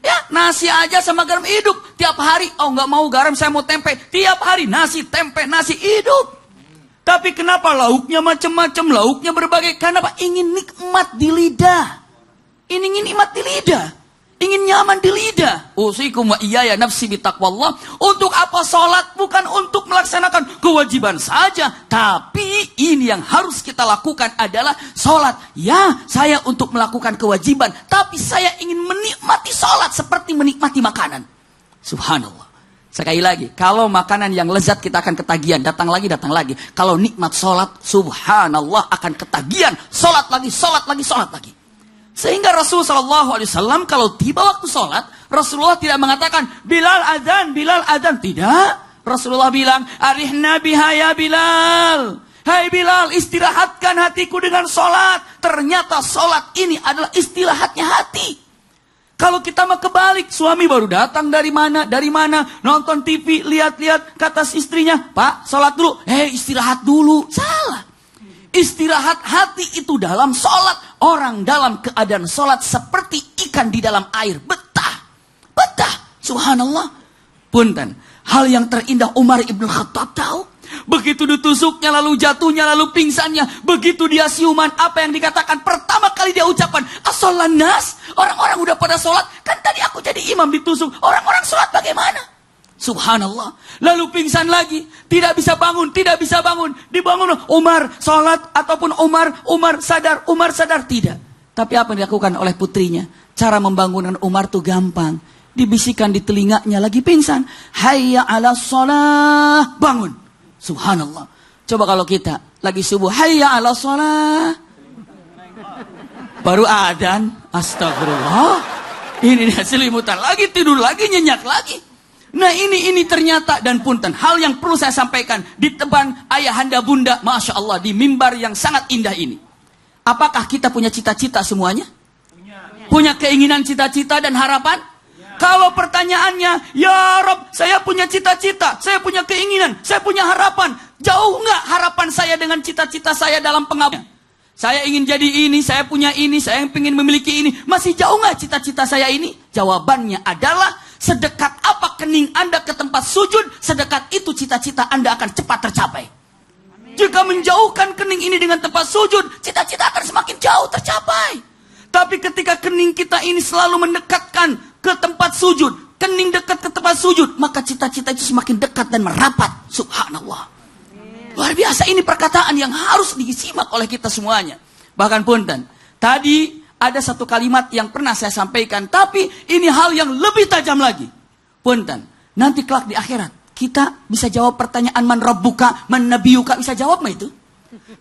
Ya, nasi aja sama garam hidup. Tiap hari, oh nggak mau garam, saya mau tempe. Tiap hari nasi, tempe, nasi hidup. Tapi kenapa lauknya macam-macam? Lauknya berbagai. Kenapa? Ingin nikmat di lidah. Ingin nikmat di lidah. Ingin nyaman di lidah. Usikum wa iyaya nafsi bitaqwallah. Untuk apa sholat? Bukan untuk melaksanakan kewajiban saja. Tapi ini yang harus kita lakukan adalah sholat. Ya, saya untuk melakukan kewajiban. Tapi saya ingin menikmati sholat seperti menikmati makanan. Subhanallah. Sekali lagi, kalau makanan yang lezat kita akan ketagihan. Datang lagi, datang lagi. Kalau nikmat sholat, subhanallah akan ketagihan. Sholat lagi, sholat lagi, sholat lagi. Sehingga Rasulullah SAW kalau tiba waktu sholat, Rasulullah tidak mengatakan, Bilal adzan. Tidak. Rasulullah bilang, arihna biha ya Bilal. Hai Bilal, istirahatkan hatiku dengan sholat. Ternyata sholat ini adalah istirahatnya hati. Kalau kita mau kebalik, suami baru datang dari mana, nonton TV, lihat-lihat, kata istrinya, Pak, sholat dulu. Istirahat dulu. Salah. Istirahat hati itu dalam sholat. Orang dalam keadaan sholat seperti ikan di dalam air. Betah. Subhanallah. Punten. Hal yang terindah Umar ibn Khattab tahu. Begitu ditusuknya, lalu jatuhnya, lalu pingsannya. Begitu dia siuman, apa yang dikatakan? Pertama kali dia ucapkan, as-sholan nas. Orang-orang udah pada sholat. Kan tadi aku jadi imam ditusuk. Orang-orang sholat bagaimana? Subhanallah. Lalu pingsan lagi. Tidak bisa bangun. Dibangun. Umar sholat ataupun Umar sadar. Tidak. Tapi apa yang dilakukan oleh putrinya? Cara membangunkan Umar tuh gampang. Dibisikkan di telinganya lagi pingsan. Hayya ala sholah. Bangun. Subhanallah. Coba kalau kita lagi subuh. Hayya ala sholah. Baru adzan. Astagfirullah. Ini dia selimutan lagi. Tidur lagi. Nyenyak lagi. Nah ini ternyata dan punten hal yang perlu saya sampaikan di depan ayahanda bunda, Masya Allah, di mimbar yang sangat indah ini. Apakah kita punya cita-cita semuanya? Punya keinginan, cita-cita dan harapan? Kalau pertanyaannya, ya Rob, saya punya cita-cita, saya punya keinginan, saya punya harapan. Jauh nggak harapan saya dengan cita-cita saya dalam pengabdian? Saya ingin jadi ini, saya punya ini, saya ingin memiliki ini. Masih jauh nggak cita-cita saya ini? Jawabannya adalah, sedekat apa kening Anda ke tempat sujud, sedekat itu cita-cita Anda akan cepat tercapai. Jika menjauhkan kening ini dengan tempat sujud, cita-cita akan semakin jauh tercapai. Tapi ketika kening kita ini selalu mendekatkan ke tempat sujud, kening dekat ke tempat sujud, maka cita-cita itu semakin dekat dan merapat. Subhanallah. Luar biasa, ini perkataan yang harus disimak oleh kita semuanya. Bahkan punten, tadi ada satu kalimat yang pernah saya sampaikan, tapi ini hal yang lebih tajam lagi. Punten, nanti kelak di akhirat, kita bisa jawab pertanyaan man rabbuka, man nabiyuka, bisa jawab nggak itu?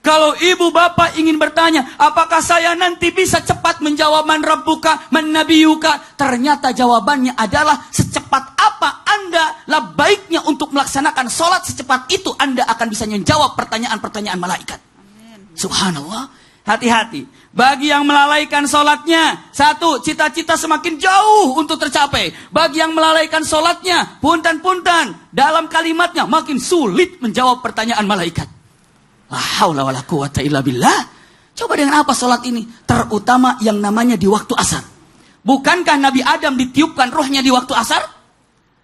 Kalau ibu bapak ingin bertanya, apakah saya nanti bisa cepat menjawab man rabbuka, man nabiyuka? Ternyata jawabannya adalah secepat apa Anda baiknya untuk melaksanakan sholat, secepat itu Anda akan bisa menjawab pertanyaan-pertanyaan malaikat. Subhanallah. Hati-hati. Bagi yang melalaikan sholatnya, satu, cita-cita semakin jauh untuk tercapai. Bagi yang melalaikan sholatnya, punten-punten, dalam kalimatnya makin sulit menjawab pertanyaan malaikat. La haula wala quwata illa billah. Coba dengan apa sholat ini? Terutama yang namanya di waktu asar. Bukankah Nabi Adam ditiupkan rohnya di waktu asar?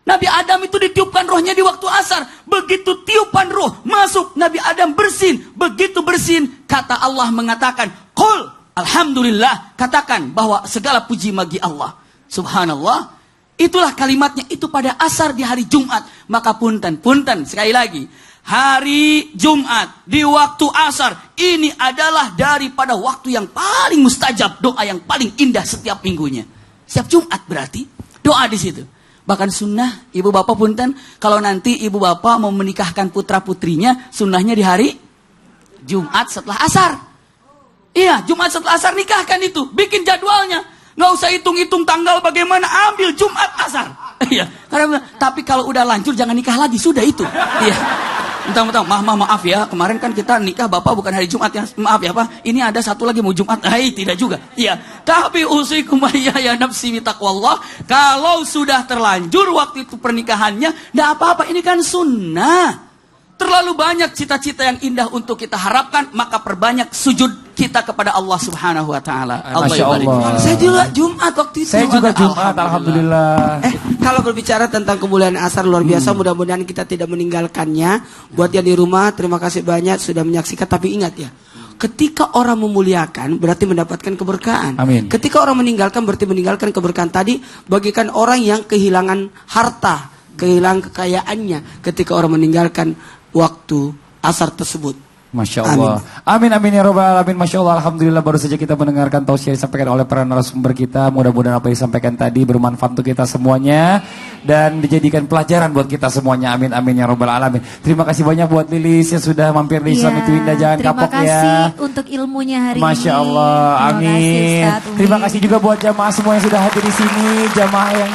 Nabi Adam itu ditiupkan rohnya di waktu asar. Begitu tiupan roh masuk, Nabi Adam bersin. Begitu bersin, kata Allah mengatakan, Qul alhamdulillah. Katakan bahwa segala puji bagi Allah. Subhanallah. Itulah kalimatnya, itu pada asar di hari Jumat. Maka punten sekali lagi. Hari Jumat di waktu asar ini adalah daripada waktu yang paling mustajab, doa yang paling indah setiap minggunya. Setiap Jumat berarti doa di situ. Bahkan sunnah, ibu bapak punten, kalau nanti ibu bapak mau menikahkan putra putrinya, sunnahnya di hari Jumat setelah asar. Iya, Jumat setelah asar nikahkan itu. Bikin jadwalnya. Nggak usah hitung-hitung tanggal bagaimana, ambil Jumat asar. Iya, karena tapi kalau udah lanjut jangan nikah lagi, sudah itu. Iya. Mentang-mentang, maaf ya, kemarin kan kita nikah Bapak bukan hari Jumat ya. Maaf ya Pak, ini ada satu lagi mau Jumat. Tidak juga. Iya. Tapi usikum ya nafsi bitaqwallah. Kalau sudah terlanjur waktu itu pernikahannya, enggak apa-apa, ini kan sunnah. Terlalu banyak cita-cita yang indah untuk kita harapkan, maka perbanyak sujud kita kepada Allah Subhanahu wa taala. Masya Allah. Saya juga Jumat waktu itu. Saya juga Jumat, alhamdulillah. Kalau berbicara tentang kemuliaan asar luar biasa, mudah-mudahan kita tidak meninggalkannya. Buat yang di rumah, terima kasih banyak sudah menyaksikan. Tapi ingat ya, ketika orang memuliakan berarti mendapatkan keberkahan. Amin. Ketika orang meninggalkan berarti meninggalkan keberkahan. Tadi bagikan orang yang kehilangan harta, kehilangan kekayaannya ketika orang meninggalkan waktu asar tersebut. Masya Allah. Amin amin ya robbal alamin. Masya Allah, alhamdulillah baru saja kita mendengarkan tausiah yang disampaikan oleh para narasumber kita. Mudah-mudahan apa yang disampaikan tadi bermanfaat untuk kita semuanya dan dijadikan pelajaran buat kita semuanya. Amin amin ya robbal alamin. Terima kasih banyak buat Lilis yang sudah mampir di Islam itu Indah. Jangan kapok ya. Terima kasih untuk ilmunya hari Masya ini. Allah, amin. Terima kasih, Ustaz Umi. Terima kasih juga buat jamaah semua yang sudah hadir di sini, jamaah yang